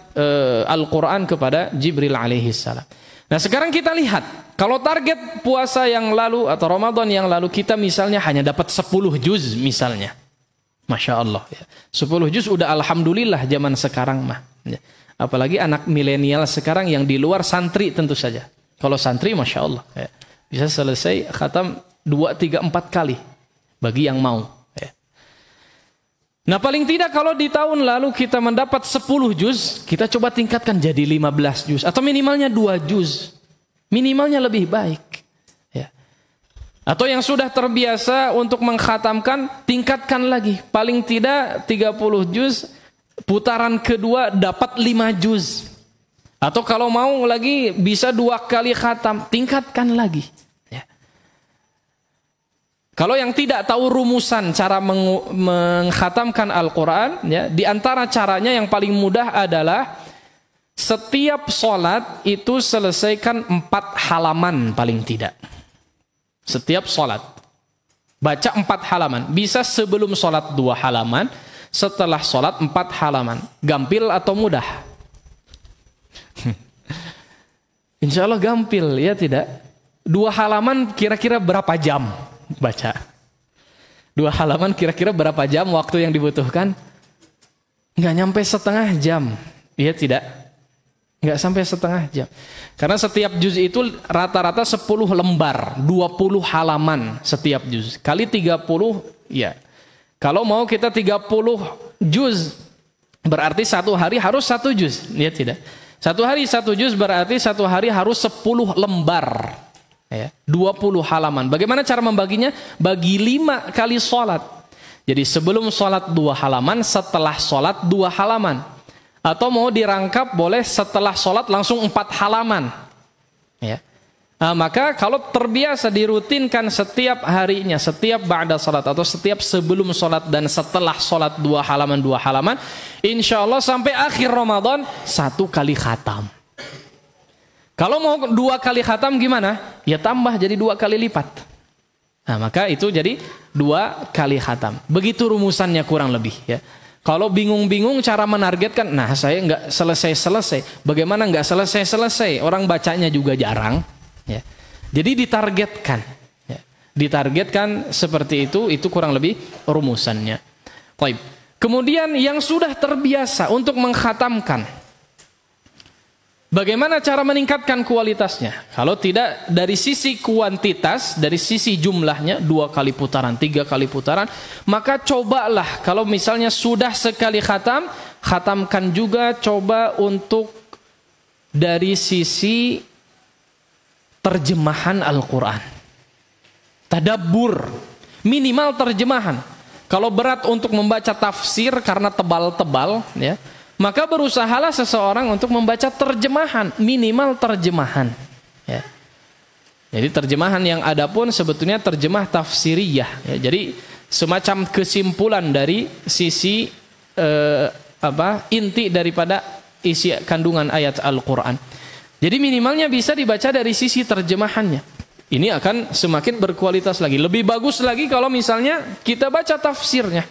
Al-Quran kepada Jibril alaihi salam. Nah sekarang kita lihat, kalau target puasa yang lalu atau Ramadan yang lalu kita misalnya hanya dapat 10 juz misalnya. Masya Allah. 10 juz udah alhamdulillah zaman sekarang mah. Apalagi anak milenial sekarang yang di luar santri tentu saja. Kalau santri Masya Allah. Bisa selesai khatam 2, 3, 4 kali. Bagi yang mau. Nah paling tidak kalau di tahun lalu kita mendapat 10 juz, kita coba tingkatkan jadi 15 juz. Atau minimalnya 2 juz. Minimalnya lebih baik. Ya. Atau yang sudah terbiasa untuk mengkhatamkan, tingkatkan lagi. Paling tidak 30 juz, putaran kedua dapat 5 juz. Atau kalau mau lagi bisa 2 kali khatam, tingkatkan lagi. Kalau yang tidak tahu rumusan cara mengkhatamkan Al-Quran, ya, di antara caranya yang paling mudah adalah setiap sholat itu selesaikan 4 halaman paling tidak. Setiap sholat. Baca 4 halaman. Bisa sebelum sholat 2 halaman, setelah sholat 4 halaman. Gampil atau mudah? Insya Allah gampil, ya tidak? 2 halaman kira-kira berapa jam? Baca 2 halaman kira-kira berapa jam waktu yang dibutuhkan? Nggak nyampe setengah jam. Iya tidak? Nggak sampai setengah jam. Karena setiap juz itu rata-rata 10 lembar, 20 halaman setiap juz. Kali 30, ya. Kalau mau kita 30 juz, berarti 1 hari harus 1 juz. Iya tidak? 1 hari 1 juz berarti 1 hari harus 10 lembar. Ya, 20 halaman. Bagaimana cara membaginya? Bagi 5 kali sholat. Jadi sebelum sholat 2 halaman, setelah sholat 2 halaman. Atau mau dirangkap boleh setelah sholat langsung 4 halaman. Ya. Nah, maka kalau terbiasa dirutinkan setiap harinya, setiap ba'da sholat atau setiap sebelum sholat dan setelah sholat 2 halaman, insya Allah sampai akhir Ramadan 1 kali khatam. Kalau mau 2 kali khatam gimana? Ya tambah jadi 2 kali lipat. Nah maka itu jadi 2 kali khatam. Begitu rumusannya kurang lebih ya. Kalau bingung-bingung cara menargetkan, nah saya nggak selesai-selesai. Bagaimana nggak selesai-selesai? Orang bacanya juga jarang. Ya. Jadi ditargetkan. Ya. Ditargetkan seperti itu kurang lebih rumusannya. Baik. Kemudian yang sudah terbiasa untuk mengkhatamkan. Bagaimana cara meningkatkan kualitasnya? Kalau tidak dari sisi kuantitas, dari sisi jumlahnya 2 kali putaran, 3 kali putaran, maka cobalah kalau misalnya sudah sekali khatam, khatamkan juga coba untuk dari sisi terjemahan Al-Quran. Tadabbur, minimal terjemahan. Kalau berat untuk membaca tafsir karena tebal-tebal, ya. Maka berusahalah seseorang untuk membaca terjemahan, minimal terjemahan. Ya. Jadi terjemahan yang ada pun sebetulnya terjemah tafsiriyah. Ya. Jadi semacam kesimpulan dari sisi inti daripada isi kandungan ayat Al-Quran. Jadi minimalnya bisa dibaca dari sisi terjemahannya. Ini akan semakin berkualitas lagi. Lebih bagus lagi kalau misalnya kita baca tafsirnya.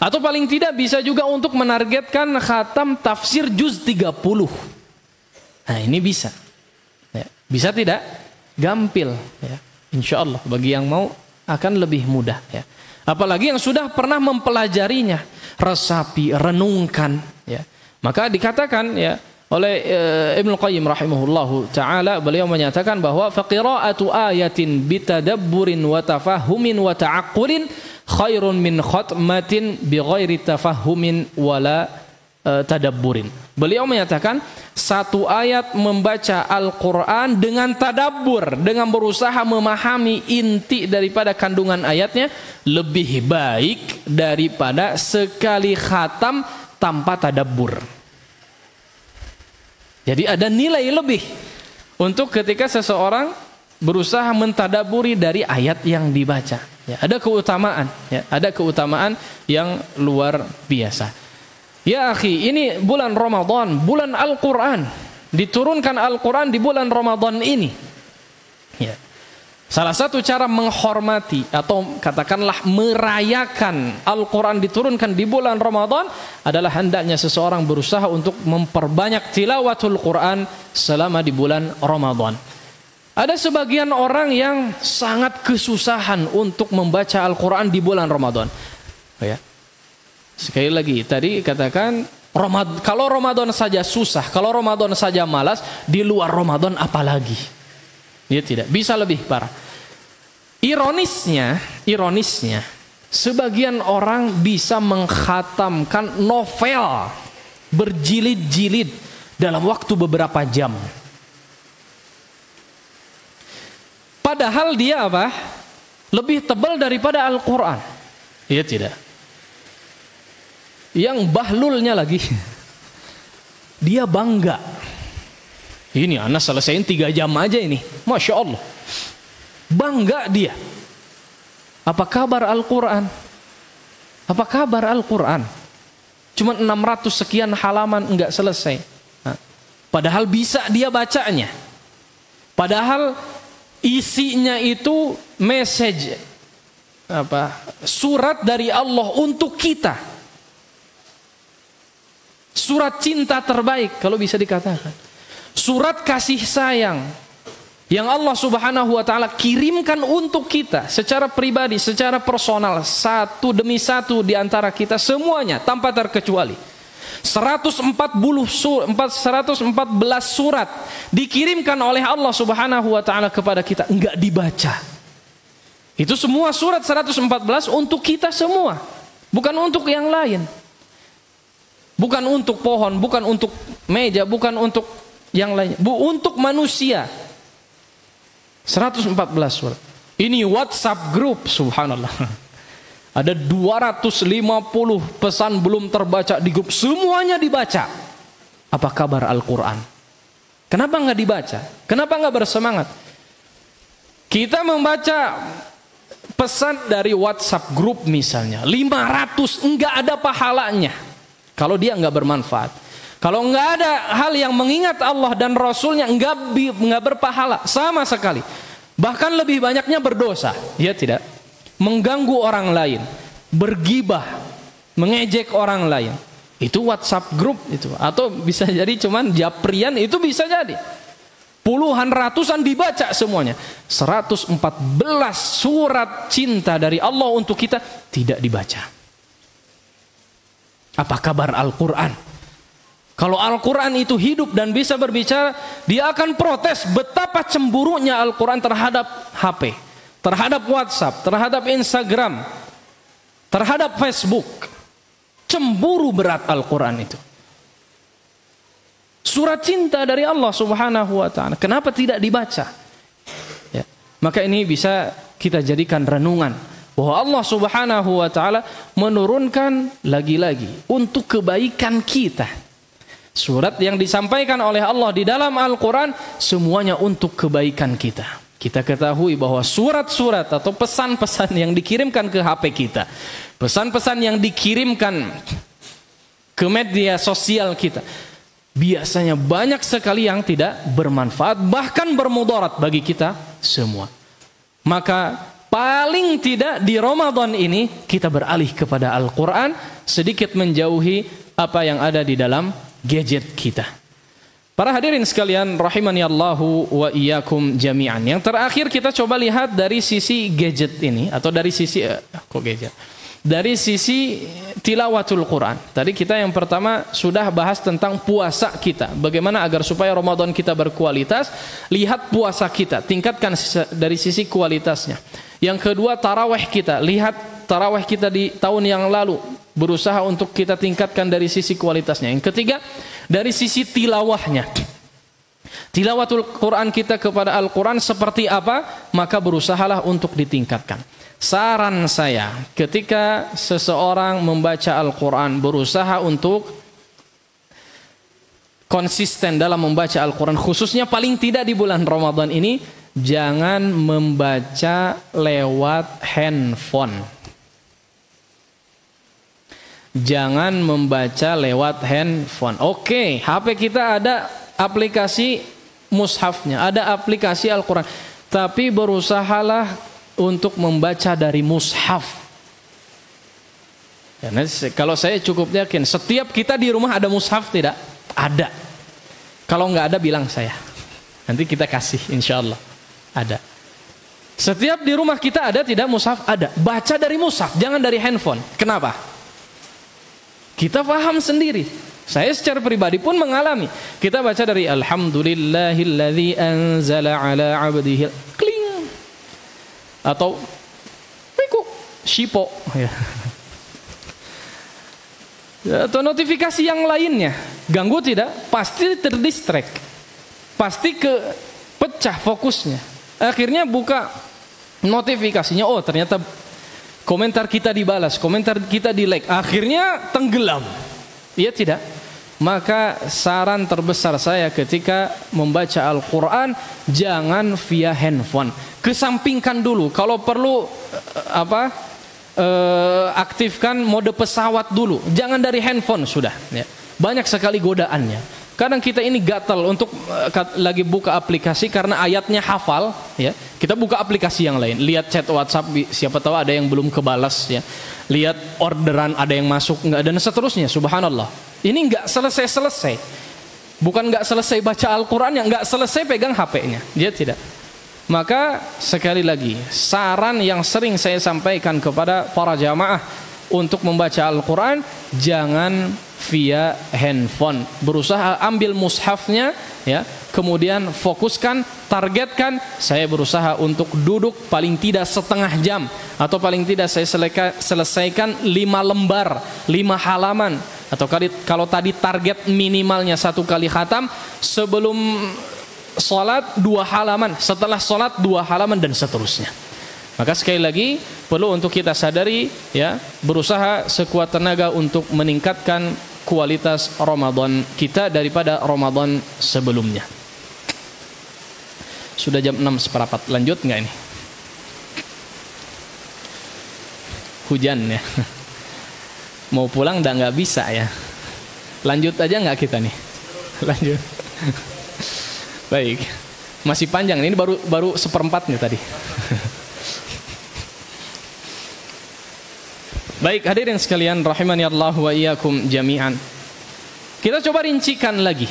Atau paling tidak bisa juga untuk menargetkan khatam tafsir juz 30. Nah ini bisa. Ya, bisa tidak? Gampil. Ya. Insya Allah bagi yang mau akan lebih mudah. Ya. Apalagi yang sudah pernah mempelajarinya, resapi, renungkan. Ya. Maka dikatakan ya oleh Ibnu Qayyim rahimahullahu ta'ala, beliau menyatakan bahwa faqira'atu ayatin bitadabburin wa tafahumin wa ta'aqqulin khairun min khatmatin bighairi tafahumin wala tadabburin. Beliau menyatakan satu ayat membaca Al-Quran dengan tadabbur, dengan berusaha memahami inti daripada kandungan ayatnya lebih baik daripada sekali khatam tanpa tadabbur. Jadi ada nilai lebih untuk ketika seseorang berusaha mentadaburi dari ayat yang dibaca. Ya, ada keutamaan, ya, ada keutamaan yang luar biasa. Ya akhi, ini bulan Ramadan, bulan Al-Quran. Diturunkan Al-Quran di bulan Ramadan ini. Ya. Salah satu cara menghormati atau katakanlah merayakan Al-Quran diturunkan di bulan Ramadan adalah hendaknya seseorang berusaha untuk memperbanyak tilawatul Quran selama di bulan Ramadan. Ada sebagian orang yang sangat kesusahan untuk membaca Al-Quran di bulan Ramadan. Ya. Sekali lagi, tadi katakan kalau Ramadan saja susah, kalau Ramadan saja malas, di luar Ramadan apalagi? Dia tidak bisa lebih parah. Ironisnya, sebagian orang bisa mengkhatamkan novel berjilid-jilid dalam waktu beberapa jam. Padahal dia apa? Lebih tebal daripada Al-Quran. Iya tidak. Yang bahlulnya lagi, dia bangga. Ini anak selesaiin 3 jam aja ini. Masya Allah. Bangga dia. Apa kabar Al-Quran? Apa kabar Al-Quran? Cuma 600 sekian halaman enggak selesai. Nah, padahal bisa dia bacanya. Padahal isinya itu message surat dari Allah untuk kita. Surat cinta terbaik kalau bisa dikatakan. Surat kasih sayang yang Allah Subhanahu wa taala kirimkan untuk kita secara pribadi, secara personal, satu demi satu di antara kita semuanya tanpa terkecuali. 114 surat dikirimkan oleh Allah Subhanahu wa taala kepada kita, enggak dibaca. Itu semua surat 114 untuk kita semua, bukan untuk yang lain. Bukan untuk pohon, bukan untuk meja, bukan untuk yang lainnya, untuk manusia. 114 surat. Ini WhatsApp group, subhanallah. Ada 250 pesan belum terbaca di grup, semuanya dibaca. Apa kabar Al-Quran? Kenapa nggak dibaca? Kenapa nggak bersemangat? Kita membaca pesan dari WhatsApp group misalnya 500, nggak ada pahalanya kalau dia nggak bermanfaat. Kalau nggak ada hal yang mengingat Allah dan Rasulnya, nggak berpahala sama sekali. Bahkan lebih banyaknya berdosa. Ya tidak? Mengganggu orang lain, bergibah, mengejek orang lain. Itu WhatsApp group itu. Atau bisa jadi cuman japrian, itu bisa jadi. Puluhan ratusan dibaca semuanya. 114 surat cinta dari Allah untuk kita tidak dibaca. Apa kabar Al-Quran? Kalau Al-Quran itu hidup dan bisa berbicara, dia akan protes betapa cemburunya Al-Quran terhadap HP, terhadap WhatsApp, terhadap Instagram, terhadap Facebook. Cemburu berat Al-Quran itu. Surat cinta dari Allah Subhanahu wa ta'ala. Kenapa tidak dibaca? Ya. Maka ini bisa kita jadikan renungan bahwa Allah Subhanahu wa ta'ala menurunkan lagi-lagi untuk kebaikan kita. Surat yang disampaikan oleh Allah di dalam Al-Quran semuanya untuk kebaikan kita. Kita ketahui bahwa surat-surat atau pesan-pesan yang dikirimkan ke HP kita, pesan-pesan yang dikirimkan ke media sosial kita, biasanya banyak sekali yang tidak bermanfaat, bahkan bermudarat bagi kita semua. Maka paling tidak di Ramadan ini kita beralih kepada Al-Quran, sedikit menjauhi apa yang ada di dalam gadget kita. Para hadirin sekalian rahimani Allahu wa iyyakum jami'an. Yang terakhir kita coba lihat dari sisi gadget ini, atau dari sisi dari sisi tilawatul Quran. Tadi kita yang pertama sudah bahas tentang puasa kita, bagaimana agar supaya Ramadan kita berkualitas. Lihat puasa kita, tingkatkan dari sisi kualitasnya. Yang kedua tarawih kita, lihat tarawih kita di tahun yang lalu, berusaha untuk kita tingkatkan dari sisi kualitasnya. Yang ketiga, dari sisi tilawahnya. Tilawatul Quran kita kepada Al-Quran seperti apa, maka berusahalah untuk ditingkatkan. Saran saya, ketika seseorang membaca Al-Quran, berusaha untuk konsisten dalam membaca Al-Quran, khususnya paling tidak di bulan Ramadan ini, jangan membaca lewat handphone. Jangan membaca lewat handphone. Oke, HP kita ada aplikasi mushafnya, ada aplikasi Al-Quran. Tapi berusahalah untuk membaca dari mushaf. Karena kalau saya cukup yakin, setiap kita di rumah ada mushaf tidak? Ada. Kalau nggak ada bilang saya. Nanti kita kasih, insya Allah. Ada. Setiap di rumah kita ada tidak mushaf? Ada. Baca dari mushaf, jangan dari handphone. Kenapa? Kita paham sendiri. Saya secara pribadi pun mengalami. Kita baca dari Alhamdulillahilladzi anzala ala abdihi kling. Atau piku, shipo. Atau notifikasi yang lainnya. Ganggu tidak? Pasti terdistract. Pasti pecah fokusnya. Akhirnya buka notifikasinya, oh ternyata komentar kita dibalas, komentar kita di-like. Akhirnya tenggelam. Iya tidak? Maka saran terbesar saya ketika membaca Al-Quran, jangan via handphone. Kesampingkan dulu. Kalau perlu aktifkan mode pesawat dulu. Jangan dari handphone sudah. Ya. Banyak sekali godaannya. Kadang kita ini gatal untuk lagi buka aplikasi karena ayatnya hafal, ya. Kita buka aplikasi yang lain, lihat chat WhatsApp, siapa tahu ada yang belum kebalas, ya. Lihat orderan ada yang masuk enggak, dan seterusnya. Subhanallah. Ini enggak selesai. Bukan enggak selesai baca Al-Qur'an, yang enggak selesai pegang HP-nya. Dia tidak. Maka sekali lagi, saran yang sering saya sampaikan kepada para jamaah untuk membaca Al-Qur'an, jangan via handphone. Berusaha ambil mushafnya, ya, kemudian fokuskan, targetkan. Saya berusaha untuk duduk paling tidak setengah jam, atau paling tidak saya selesaikan 5 lembar, 5 halaman, atau kalau tadi target minimalnya 1 kali khatam, sebelum sholat 2 halaman, setelah sholat 2 halaman, dan seterusnya. Maka sekali lagi perlu untuk kita sadari, ya, berusaha sekuat tenaga untuk meningkatkan kualitas Ramadan kita daripada Ramadan sebelumnya. Sudah jam 6:15, lanjut nggak ini? Hujan ya. Mau pulang nggak bisa ya. Lanjut aja nggak kita nih? Lanjut. Baik. Masih panjang, ini baru 1/4 tadi. Baik, hadirin sekalian rahimani Allah wa iyyakum jami'an. Kita coba rincikan lagi.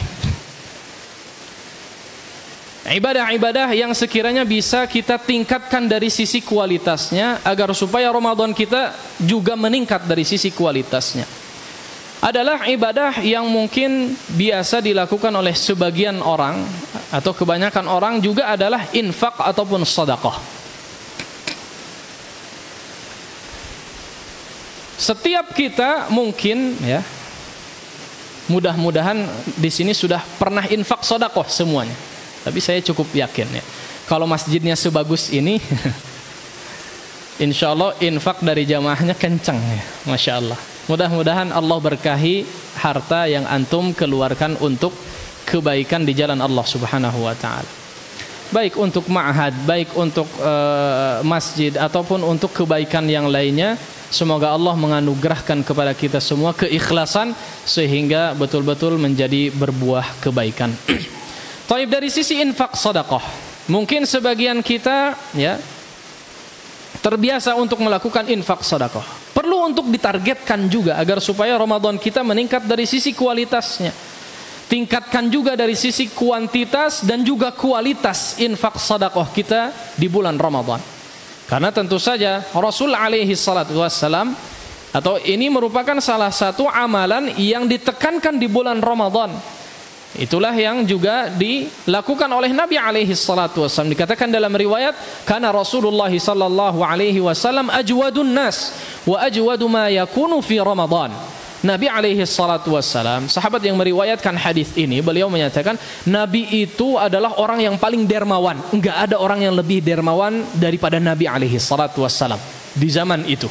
Ibadah-ibadah yang sekiranya bisa kita tingkatkan dari sisi kualitasnya agar supaya Ramadan kita juga meningkat dari sisi kualitasnya. Adalah ibadah yang mungkin biasa dilakukan oleh sebagian orang atau kebanyakan orang, juga adalah infak ataupun sedekah. Setiap kita mungkin, ya, mudah-mudahan di sini sudah pernah infak sedekah semuanya. Tapi saya cukup yakin, ya, kalau masjidnya sebagus ini, insya Allah infak dari jamaahnya kencang, ya. Masya Allah. Mudah-mudahan Allah berkahi harta yang antum keluarkan untuk kebaikan di jalan Allah Subhanahu wa ta'ala. Baik untuk ma'had, baik untuk masjid, ataupun untuk kebaikan yang lainnya. Semoga Allah menganugerahkan kepada kita semua keikhlasan sehingga betul-betul menjadi berbuah kebaikan. Taib, dari sisi infak sedekah, mungkin sebagian kita, ya, terbiasa untuk melakukan infak sedekah. Perlu untuk ditargetkan juga agar supaya Ramadan kita meningkat dari sisi kualitasnya. Tingkatkan juga dari sisi kuantitas dan juga kualitas infak sedekah kita di bulan Ramadan. Karena tentu saja Rasul alaihi salatu wassalam, atau ini merupakan salah satu amalan yang ditekankan di bulan Ramadan. Itulah yang juga dilakukan oleh Nabi alaihi salatu wassalam. Dikatakan dalam riwayat, kana Rasulullah sallallahu alaihi wasallam ajwadun nas wa ajwadu ma yakunu fi Ramadan. Nabi alaihi salatu wassalam, sahabat yang meriwayatkan hadis ini, beliau menyatakan Nabi itu adalah orang yang paling dermawan. Enggak ada orang yang lebih dermawan daripada Nabi alaihi salatu wassalam di zaman itu.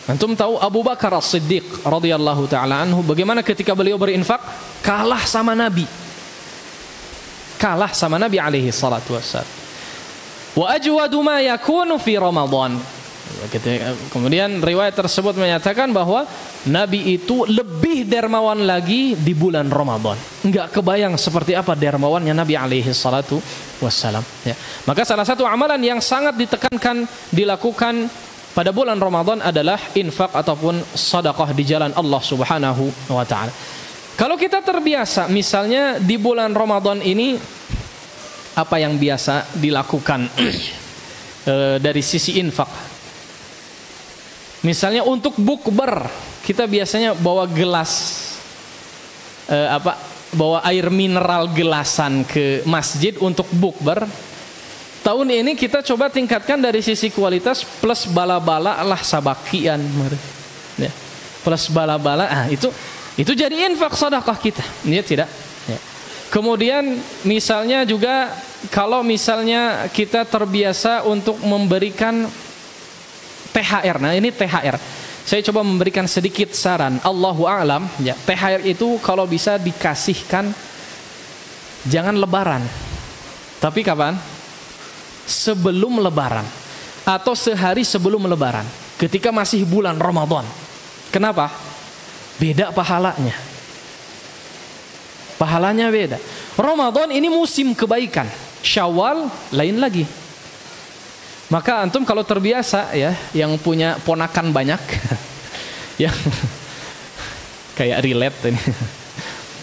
Antum tahu Abu Bakar As-Siddiq radhiyallahu taala anhu bagaimana ketika beliau berinfak kalah sama Nabi. Kalah sama Nabi alaihi salatu wassalam. Wa ajwadu ma yakunu fi Ramadan. Kemudian riwayat tersebut menyatakan bahwa Nabi itu lebih dermawan lagi di bulan Ramadan. nggak kebayang seperti apa dermawannya Nabi alaihi salatu wassalam. Ya. Maka salah satu amalan yang sangat ditekankan dilakukan pada bulan Ramadan adalah infak ataupun sedekah di jalan Allah Subhanahu wa taala. Kalau kita terbiasa misalnya di bulan Ramadan ini apa yang biasa dilakukan dari sisi infak. Misalnya untuk bukber, kita biasanya bawa gelas bawa air mineral gelasan ke masjid untuk bukber. Tahun ini kita coba tingkatkan dari sisi kualitas plus bala-bala lah sabakian. Ya. Plus bala-bala, itu jadi infak sedekah kita. Ya tidak? Ya. Kemudian misalnya juga kalau misalnya kita terbiasa untuk memberikan THR. Nah, ini THR. Saya coba memberikan sedikit saran. Allahu a'lam, ya. THR itu kalau bisa dikasihkan jangan lebaran. Tapi kapan? Sebelum lebaran atau sehari sebelum lebaran, ketika masih bulan Ramadan. Kenapa? Beda pahalanya. Pahalanya beda. Ramadan ini musim kebaikan. Syawal lain lagi. Maka antum kalau terbiasa ya, yang punya ponakan banyak, yang kayak relate ini,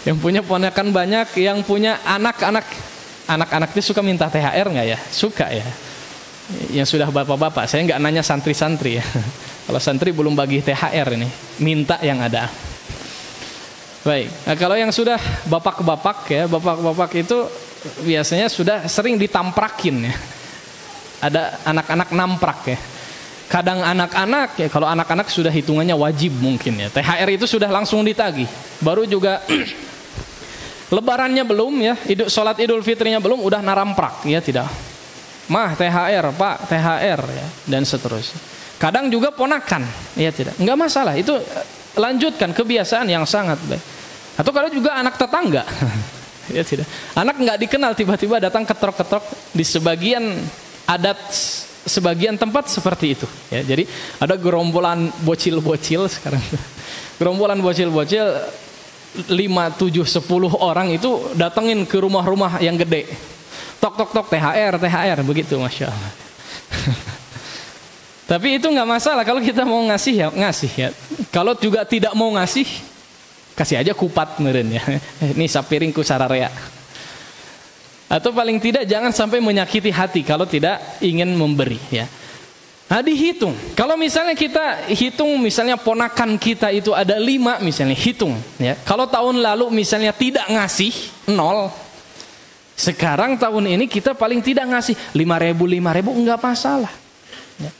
yang punya ponakan banyak, yang punya anak-anak itu suka minta THR nggak ya? Suka ya. Yang sudah bapak-bapak, saya nggak nanya santri-santri ya. Kalau santri belum bagi THR ini, minta yang ada. Baik. Nah, kalau yang sudah bapak-bapak ya, bapak-bapak itu biasanya sudah sering ditamprakin ya. Ada anak-anak namprak ya. Kadang anak-anak ya, kalau anak-anak sudah hitungannya wajib mungkin ya. THR itu sudah langsung ditagih. Baru juga lebarannya belum ya, sholat Idul Fitrinya belum udah naramprak ya tidak. Mah THR, Pak, THR ya, dan seterusnya. Kadang juga ponakan ya tidak. Enggak masalah, itu lanjutkan kebiasaan yang sangat baik. Atau kalau juga anak tetangga. Ya tidak. Anak enggak dikenal tiba-tiba datang ketok-ketok di sebagian adat sebagian tempat seperti itu ya. Jadi ada gerombolan bocil-bocil sekarang. Gerombolan bocil-bocil 5, 7, 10 orang itu datengin ke rumah-rumah yang gede. Tok tok tok THR begitu, Masya Allah. Tapi itu nggak masalah kalau kita mau ngasih ya ngasih ya. Kalau juga tidak mau ngasih, kasih aja kupat meren ya. Ini sapiringku sararea. Atau paling tidak jangan sampai menyakiti hati kalau tidak ingin memberi ya. Nah, dihitung. Kalau misalnya kita hitung misalnya ponakan kita itu ada 5 misalnya, hitung ya. Kalau tahun lalu misalnya tidak ngasih 0, sekarang tahun ini kita paling tidak ngasih 5.000 enggak masalah. Ya.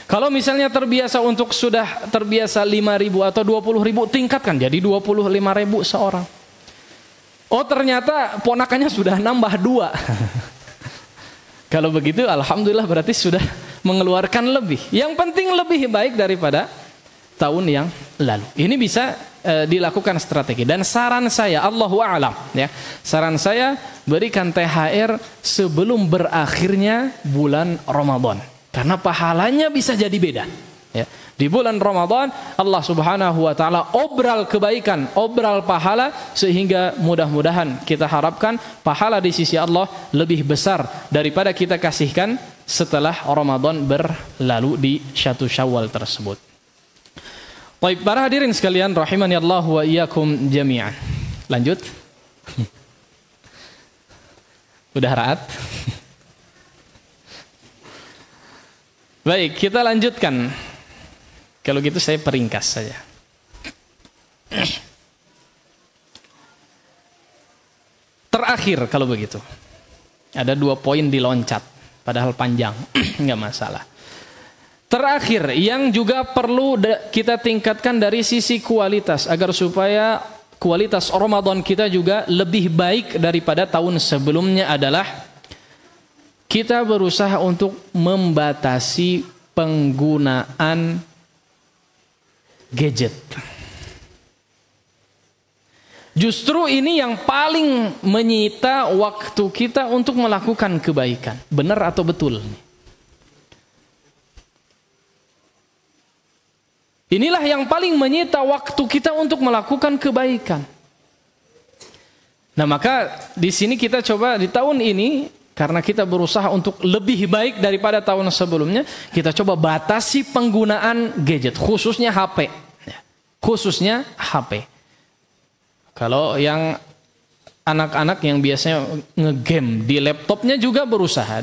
Kalau misalnya terbiasa untuk sudah terbiasa 5.000 atau 20.000, tingkatkan jadi 25.000 seorang. Oh ternyata ponakannya sudah nambah 2. Kalau begitu alhamdulillah berarti sudah mengeluarkan lebih. Yang penting lebih baik daripada tahun yang lalu. Ini bisa dilakukan strategi. Dan saran saya, Allahu a'lam ya, saran saya berikan THR sebelum berakhirnya bulan Ramadan. Karena pahalanya bisa jadi beda. Ya. Di bulan Ramadan Allah Subhanahu wa taala obral kebaikan, obral pahala, sehingga mudah-mudahan kita harapkan pahala di sisi Allah lebih besar daripada kita kasihkan setelah Ramadan berlalu di 1 Syawal tersebut. Baik, para hadirin sekalian rahimani Allah wa iyyakum jami'an. Lanjut. Udah raat? Baik, kita lanjutkan. Kalau gitu saya peringkas saja. Terakhir kalau begitu. Ada 2 poin diloncat, padahal panjang, nggak masalah. Terakhir yang juga perlu kita tingkatkan dari sisi kualitas agar supaya kualitas Ramadan kita juga lebih baik daripada tahun sebelumnya adalah kita berusaha untuk membatasi penggunaan gadget. Justru ini yang paling menyita waktu kita untuk melakukan kebaikan. Benar atau betul? Inilah yang paling menyita waktu kita untuk melakukan kebaikan. Nah, maka di sini kita coba di tahun ini, karena kita berusaha untuk lebih baik daripada tahun sebelumnya, kita coba batasi penggunaan gadget, khususnya HP. Khususnya HP. Kalau yang anak-anak yang biasanya ngegame di laptopnya juga berusaha,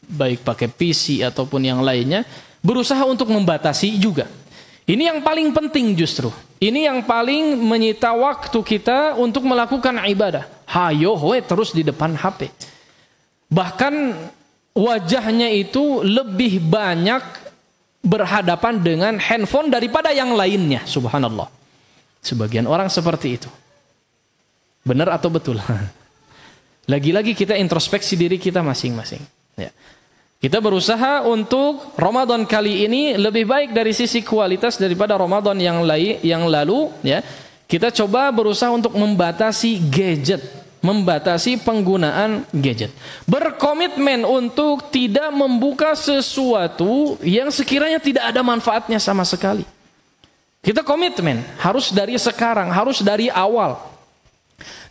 baik pakai PC ataupun yang lainnya, berusaha untuk membatasi juga. Ini yang paling penting justru. Ini yang paling menyita waktu kita untuk melakukan ibadah. Hayo terus di depan HP. Bahkan wajahnya itu lebih banyak berhadapan dengan handphone daripada yang lainnya. Subhanallah. Sebagian orang seperti itu. Benar atau betul? Lagi-lagi kita introspeksi diri kita masing-masing. Ya. Kita berusaha untuk Ramadan kali ini lebih baik dari sisi kualitas daripada Ramadan yang lalu. Ya. Kita coba berusaha untuk membatasi gadget, membatasi penggunaan gadget. Berkomitmen untuk tidak membuka sesuatu yang sekiranya tidak ada manfaatnya sama sekali. Kita komitmen, harus dari sekarang, harus dari awal.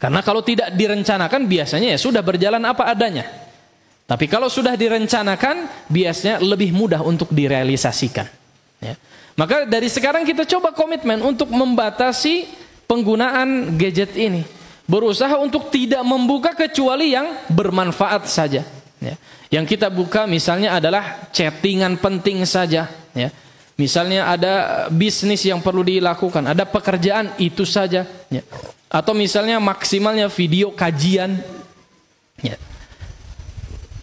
Karena kalau tidak direncanakan biasanya ya sudah berjalan apa adanya. Tapi kalau sudah direncanakan, biasanya lebih mudah untuk direalisasikan. Ya. Maka dari sekarang kita coba komitmen untuk membatasi penggunaan gadget ini. Berusaha untuk tidak membuka kecuali yang bermanfaat saja. Ya. Yang kita buka misalnya adalah chattingan penting saja. Ya. Misalnya ada bisnis yang perlu dilakukan, ada pekerjaan, itu saja. Ya. Atau misalnya maksimalnya video kajian. Ya.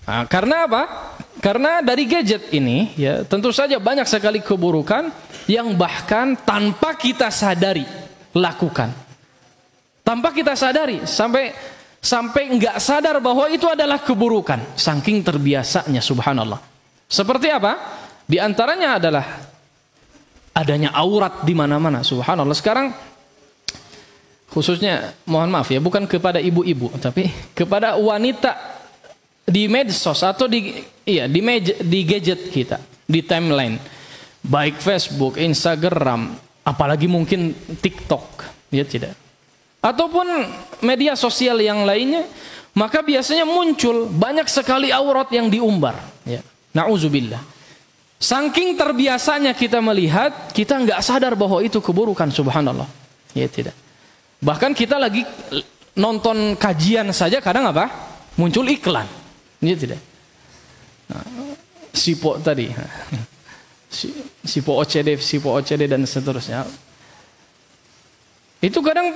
Nah, karena apa? Karena dari gadget ini ya tentu saja banyak sekali keburukan yang bahkan tanpa kita sadari lakukan. Tanpa kita sadari sampai enggak sadar bahwa itu adalah keburukan saking terbiasanya, subhanallah. Seperti apa? Di antaranya adalah adanya aurat di mana-mana, subhanallah. Sekarang khususnya mohon maaf ya, bukan kepada ibu-ibu tapi kepada wanita di medsos atau di gadget kita, di timeline, baik Facebook, Instagram, apalagi mungkin TikTok, ya tidak, ataupun media sosial yang lainnya, maka biasanya muncul banyak sekali aurat yang diumbar. Ya. Na'udzubillah. Saking terbiasanya kita melihat, kita nggak sadar bahwa itu keburukan, subhanallah. Ya tidak. Bahkan kita lagi nonton kajian saja kadang apa? Muncul iklan. Ini tidak. Nah, Sipo tadi. Sipo OCD dan seterusnya. Itu kadang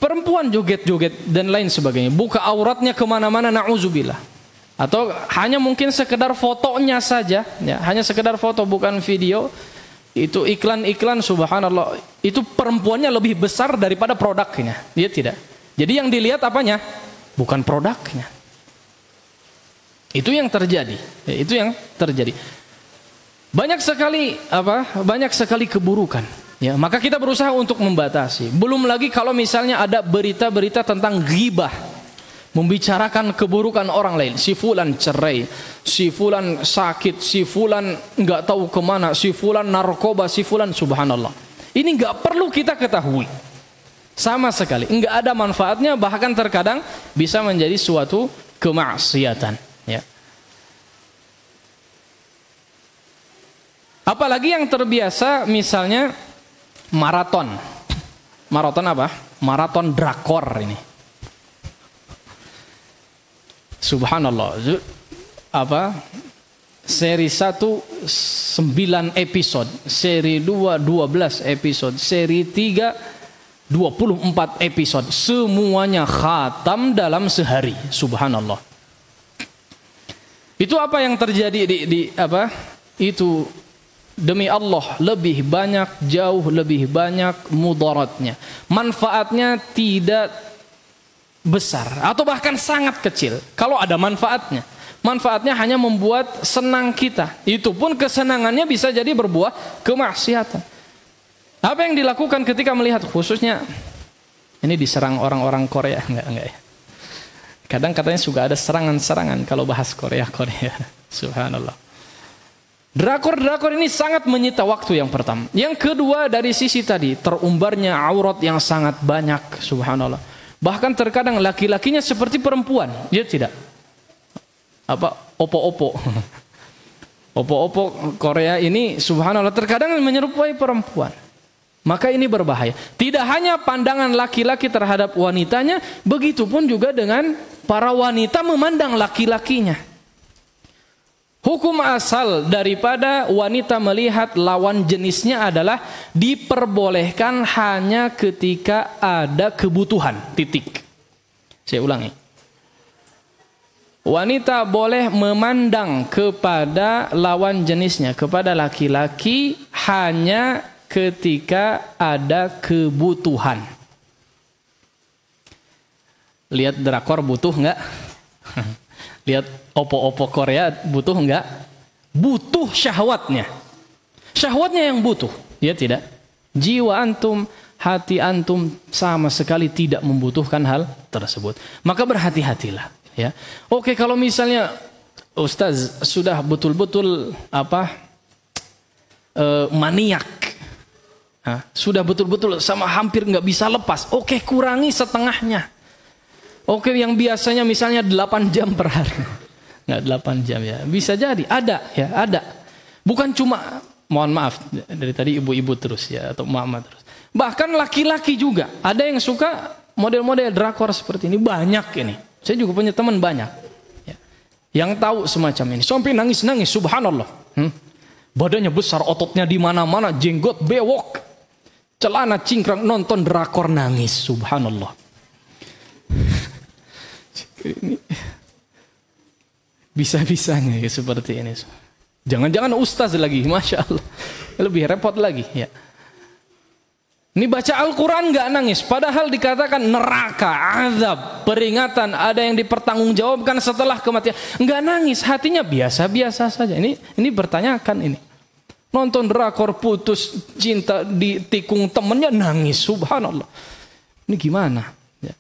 perempuan joget-joget dan lain sebagainya. Buka auratnya kemana-mana, na'udzubillah. Atau hanya mungkin sekedar fotonya saja. Ya, hanya sekedar foto bukan video. Itu iklan-iklan, subhanallah. Itu perempuannya lebih besar daripada produknya. Dia tidak. Jadi yang dilihat apanya? Bukan produknya. Itu yang terjadi. Ya, itu yang terjadi. Banyak sekali keburukan. Ya, maka kita berusaha untuk membatasi. Belum lagi kalau misalnya ada berita-berita tentang ghibah, membicarakan keburukan orang lain. Si fulan cerai, si fulan sakit, si fulan nggak tahu kemana, si fulan narkoba, si fulan, subhanallah. Ini nggak perlu kita ketahui. Sama sekali, nggak ada manfaatnya, bahkan terkadang bisa menjadi suatu kemaksiatan. Ya. Apalagi yang terbiasa misalnya maraton. Maraton apa? Maraton drakor ini. Subhanallah. Seri 1 9 episode, seri 2 12 episode, seri 3 24 episode. Semuanya khatam dalam sehari. Subhanallah. Itu apa yang terjadi itu demi Allah lebih banyak, jauh lebih banyak mudaratnya. Manfaatnya tidak besar atau bahkan sangat kecil. Kalau ada manfaatnya, manfaatnya hanya membuat senang kita. Itu pun kesenangannya bisa jadi berbuah kemaksiatan. Apa yang dilakukan ketika melihat, khususnya ini diserang orang-orang Korea, enggak ya. Kadang katanya juga ada serangan-serangan kalau bahas Korea. Subhanallah. Drakor-drakor ini sangat menyita waktu yang pertama. Yang kedua dari sisi tadi, terumbarnya aurat yang sangat banyak, subhanallah. Bahkan terkadang laki-lakinya seperti perempuan, dia tidak. Opo-opo. Opo-opo Korea ini subhanallah terkadang menyerupai perempuan. Maka ini berbahaya. Tidak hanya pandangan laki-laki terhadap wanitanya, begitu pun juga dengan para wanita memandang laki-lakinya. Hukum asal daripada wanita melihat lawan jenisnya adalah diperbolehkan hanya ketika ada kebutuhan. Titik. Saya ulangi. Wanita boleh memandang kepada lawan jenisnya, kepada laki-laki hanya ketika ada kebutuhan. Lihat drakor butuh enggak? Lihat opo-opo Korea butuh enggak? Butuh syahwatnya. Syahwatnya yang butuh, ya tidak? Jiwa antum, hati antum sama sekali tidak membutuhkan hal tersebut. Maka berhati-hatilah. Ya, oke, kalau misalnya Ustaz sudah betul-betul maniak, sudah betul-betul sama hampir nggak bisa lepas, oke, kurangi setengahnya. Oke, yang biasanya misalnya 8 jam per hari, nggak 8 jam ya, bisa jadi ada. Bukan cuma, mohon maaf dari tadi ibu-ibu terus ya atau mama terus. Bahkan laki-laki juga ada yang suka model-model drakor seperti ini, banyak ini. Saya juga punya teman banyak ya, yang tahu semacam ini. Sampai nangis-nangis, subhanallah. Badannya besar, ototnya di mana-mana, jenggot bewok, celana cingkrang, nonton drakor nangis, subhanallah. Ini bisa-bisanya ya seperti ini. Jangan-jangan ustaz lagi, masya Allah, lebih repot lagi ya. Ini baca Al-Quran nggak nangis, padahal dikatakan neraka, azab, peringatan, ada yang dipertanggungjawabkan setelah kematian. Nggak nangis, hatinya biasa-biasa saja. Ini bertanyakan ini. Nonton drakor putus cinta ditikung temennya nangis, subhanallah. Ini gimana? Ya.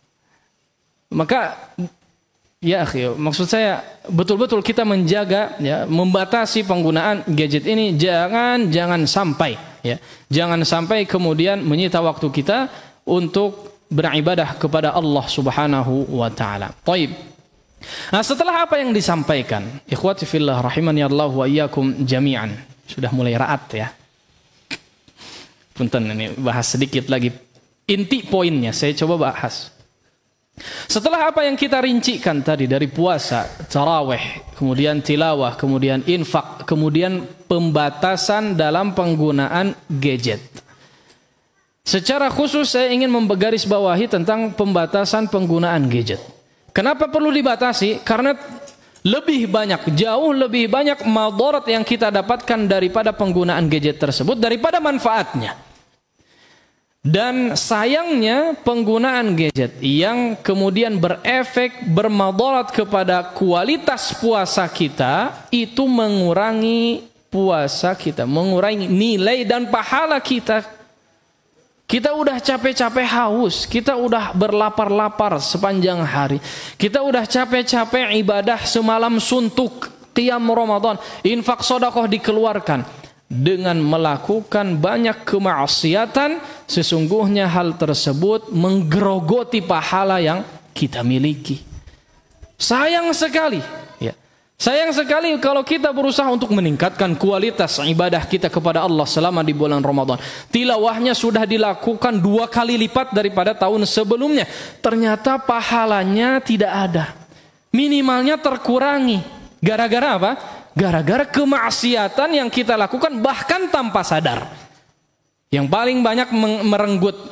Maka ya akhi, maksud saya betul-betul kita menjaga ya, membatasi penggunaan gadget ini, jangan sampai ya, jangan sampai kemudian menyita waktu kita untuk beribadah kepada Allah Subhanahu wa taala. Baik. Nah, setelah apa yang disampaikan, ikhwati fillah rahimani Allah wa iyyakum jami'an. Sudah mulai ra'at ya. Punten, ini bahas sedikit lagi inti poinnya, saya coba bahas. Setelah apa yang kita rincikan tadi dari puasa, tarawih, kemudian tilawah, kemudian infak, kemudian pembatasan dalam penggunaan gadget. Secara khusus saya ingin menggarisbawahi tentang pembatasan penggunaan gadget. Kenapa perlu dibatasi? Karena jauh lebih banyak madarat yang kita dapatkan daripada penggunaan gadget tersebut daripada manfaatnya. Dan sayangnya penggunaan gadget yang kemudian berefek bermadarat kepada kualitas puasa kita itu mengurangi puasa kita, mengurangi nilai dan pahala kita. Kita udah capek-capek haus, kita udah berlapar-lapar sepanjang hari. Kita udah capek-capek ibadah semalam suntuk, qiyam Ramadan, infak sedekah dikeluarkan. Dengan melakukan banyak kemaksiatan, sesungguhnya hal tersebut menggerogoti pahala yang kita miliki. Sayang sekali ya. Sayang sekali kalau kita berusaha untuk meningkatkan kualitas ibadah kita kepada Allah selama di bulan Ramadan. Tilawahnya sudah dilakukan 2 kali lipat daripada tahun sebelumnya. Ternyata pahalanya tidak ada. Minimalnya terkurangi. Gara-gara apa? Gara-gara kemaksiatan yang kita lakukan bahkan tanpa sadar. Yang paling banyak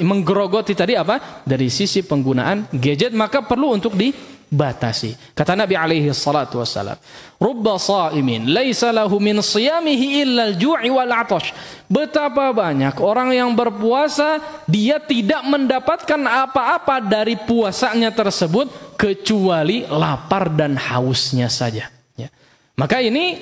menggerogoti tadi apa? Dari sisi penggunaan gadget, maka perlu untuk dibatasi. Kata Nabi alaihi salatu wassalam, "Rubba sha'imin laisa lahu min siyamihi illa al-ju'i wal 'atash." Betapa banyak orang yang berpuasa, dia tidak mendapatkan apa-apa dari puasanya tersebut kecuali lapar dan hausnya saja. Maka ini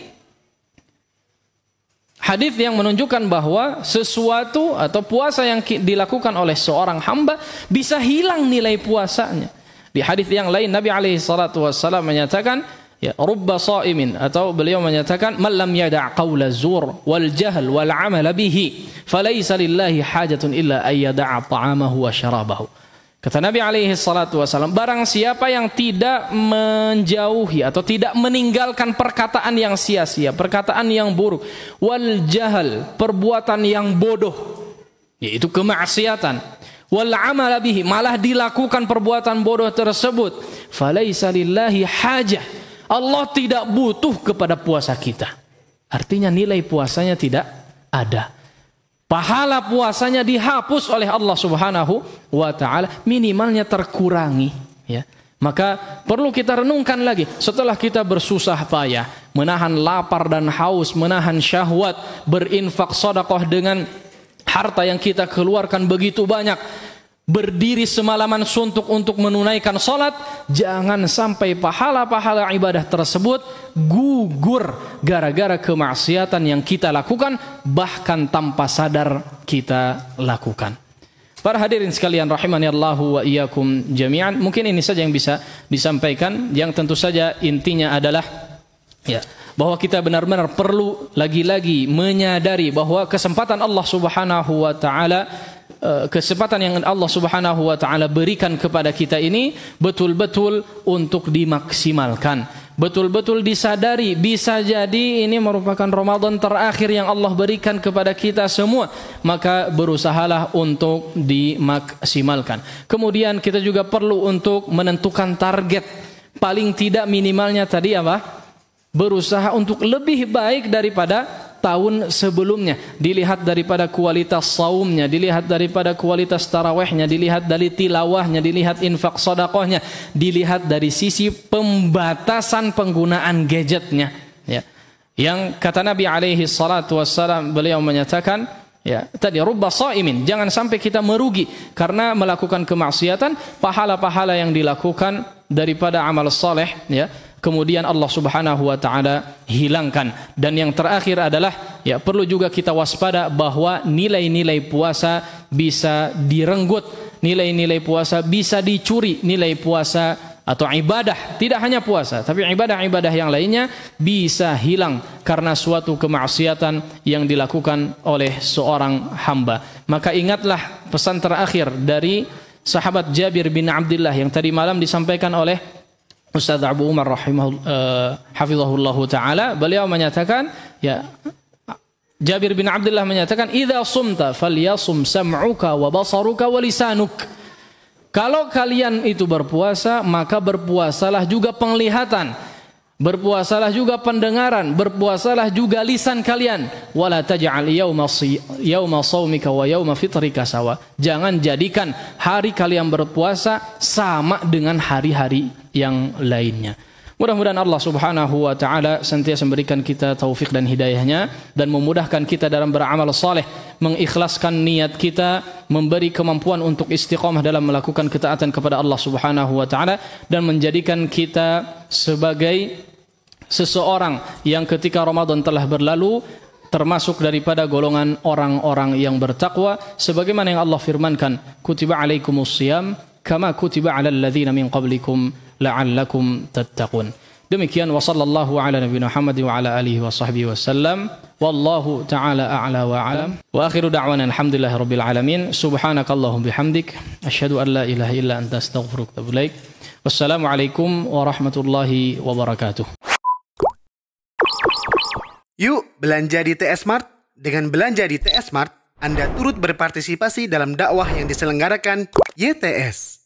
hadis yang menunjukkan bahwa sesuatu atau puasa yang dilakukan oleh seorang hamba bisa hilang nilai puasanya. Di hadis yang lain Nabi alaihi salatu wasallam menyatakan, ya rubba shaimin, atau beliau menyatakan man lam yada' qaula zur wal jahl wal 'amal bihi falaysa lillahi hajatun illa ay yada'a ta'amahu wa syarabahu. Kata Nabi alaihi salatu wasallam, barang siapa yang tidak menjauhi atau tidak meninggalkan perkataan yang sia-sia, perkataan yang buruk, wal jahal, perbuatan yang bodoh, yaitu kemaksiatan, wal amal bihi, malah dilakukan perbuatan bodoh tersebut, falaisa lillahi hajah, Allah tidak butuh kepada puasa kita. Artinya nilai puasanya tidak ada. Pahala puasanya dihapus oleh Allah Subhanahu wa taala, minimalnya terkurangi, ya. Maka perlu kita renungkan lagi setelah kita bersusah payah menahan lapar dan haus, menahan syahwat, berinfak sedekah dengan harta yang kita keluarkan begitu banyak, berdiri semalaman suntuk untuk menunaikan salat, jangan sampai pahala-pahala ibadah tersebut gugur gara-gara kemaksiatan yang kita lakukan, bahkan tanpa sadar kita lakukan. Para hadirin sekalian rahimani Allahu wa iyyakum jami'an, mungkin ini saja yang bisa disampaikan, yang tentu saja intinya adalah ya, bahwa kita benar-benar perlu lagi-lagi menyadari bahwa kesempatan Allah Subhanahu wa taala, kesempatan yang Allah Subhanahu wa taala berikan kepada kita ini betul-betul untuk dimaksimalkan, betul-betul disadari. Bisa jadi ini merupakan Ramadan terakhir yang Allah berikan kepada kita semua, maka berusahalah untuk dimaksimalkan. Kemudian kita juga perlu untuk menentukan target, paling tidak minimalnya tadi apa? Berusaha untuk lebih baik daripada tahun sebelumnya, dilihat daripada kualitas saumnya, dilihat daripada kualitas tarawihnya, dilihat dari tilawahnya, dilihat infak sedekahnya, dilihat dari sisi pembatasan penggunaan gadgetnya, ya. Yang kata Nabi alaihi salatu wassalam, beliau menyatakan, ya, tadi rubba shaimin, jangan sampai kita merugi karena melakukan kemaksiatan, pahala-pahala yang dilakukan daripada amal saleh, ya, kemudian Allah Subhanahu wa taala hilangkan. Dan yang terakhir adalah, ya, perlu juga kita waspada bahwa nilai-nilai puasa bisa direnggut, nilai-nilai puasa bisa dicuri, nilai puasa atau ibadah, tidak hanya puasa tapi ibadah-ibadah yang lainnya bisa hilang karena suatu kemaksiatan yang dilakukan oleh seorang hamba. Maka ingatlah pesan terakhir dari sahabat Jabir bin Abdullah yang tadi malam disampaikan oleh Ustaz Abu Umar hafizahullahu taala. Beliau menyatakan, ya, Jabir bin Abdullah menyatakan, idza sumta falyasum sam'uka wa basaruka wa lisanuk. Kalau kalian itu berpuasa, maka berpuasalah juga penglihatan, berpuasalah juga pendengaran, berpuasalah juga lisan kalian. Wala taj'al yauma shaumika wa yauma fitrika sawa. Jangan jadikan hari kalian berpuasa sama dengan hari-hari yang lainnya. Mudah-mudahan Allah Subhanahu wa taala senantiasa memberikan kita taufik dan hidayahnya dan memudahkan kita dalam beramal saleh, mengikhlaskan niat kita, memberi kemampuan untuk istiqamah dalam melakukan ketaatan kepada Allah Subhanahu wa taala, dan menjadikan kita sebagai seseorang yang ketika Ramadan telah berlalu termasuk daripada golongan orang-orang yang bertakwa, sebagaimana yang Allah firmankan, kutiba alaikumus shiyam kama kutiba alal ladzina min qablikum la'allakum tattaqun. Demikian, wa sallallahu ala nabiyina Muhammad wa ala alihi wa sahbihi wasallam, wallahu ta'ala a'la wa a'lam, wa akhiru da'wana alhamdulillahi rabbil alamin, subhanakallahumma bihamdik asyhadu an la ilaha illa anta astaghfiruka wa atubu ilaik. Wassalamu alaikum warahmatullahi wabarakatuh. Yuk belanja di TS Mart. Dengan belanja di TS Mart, Anda turut berpartisipasi dalam dakwah yang diselenggarakan YTS.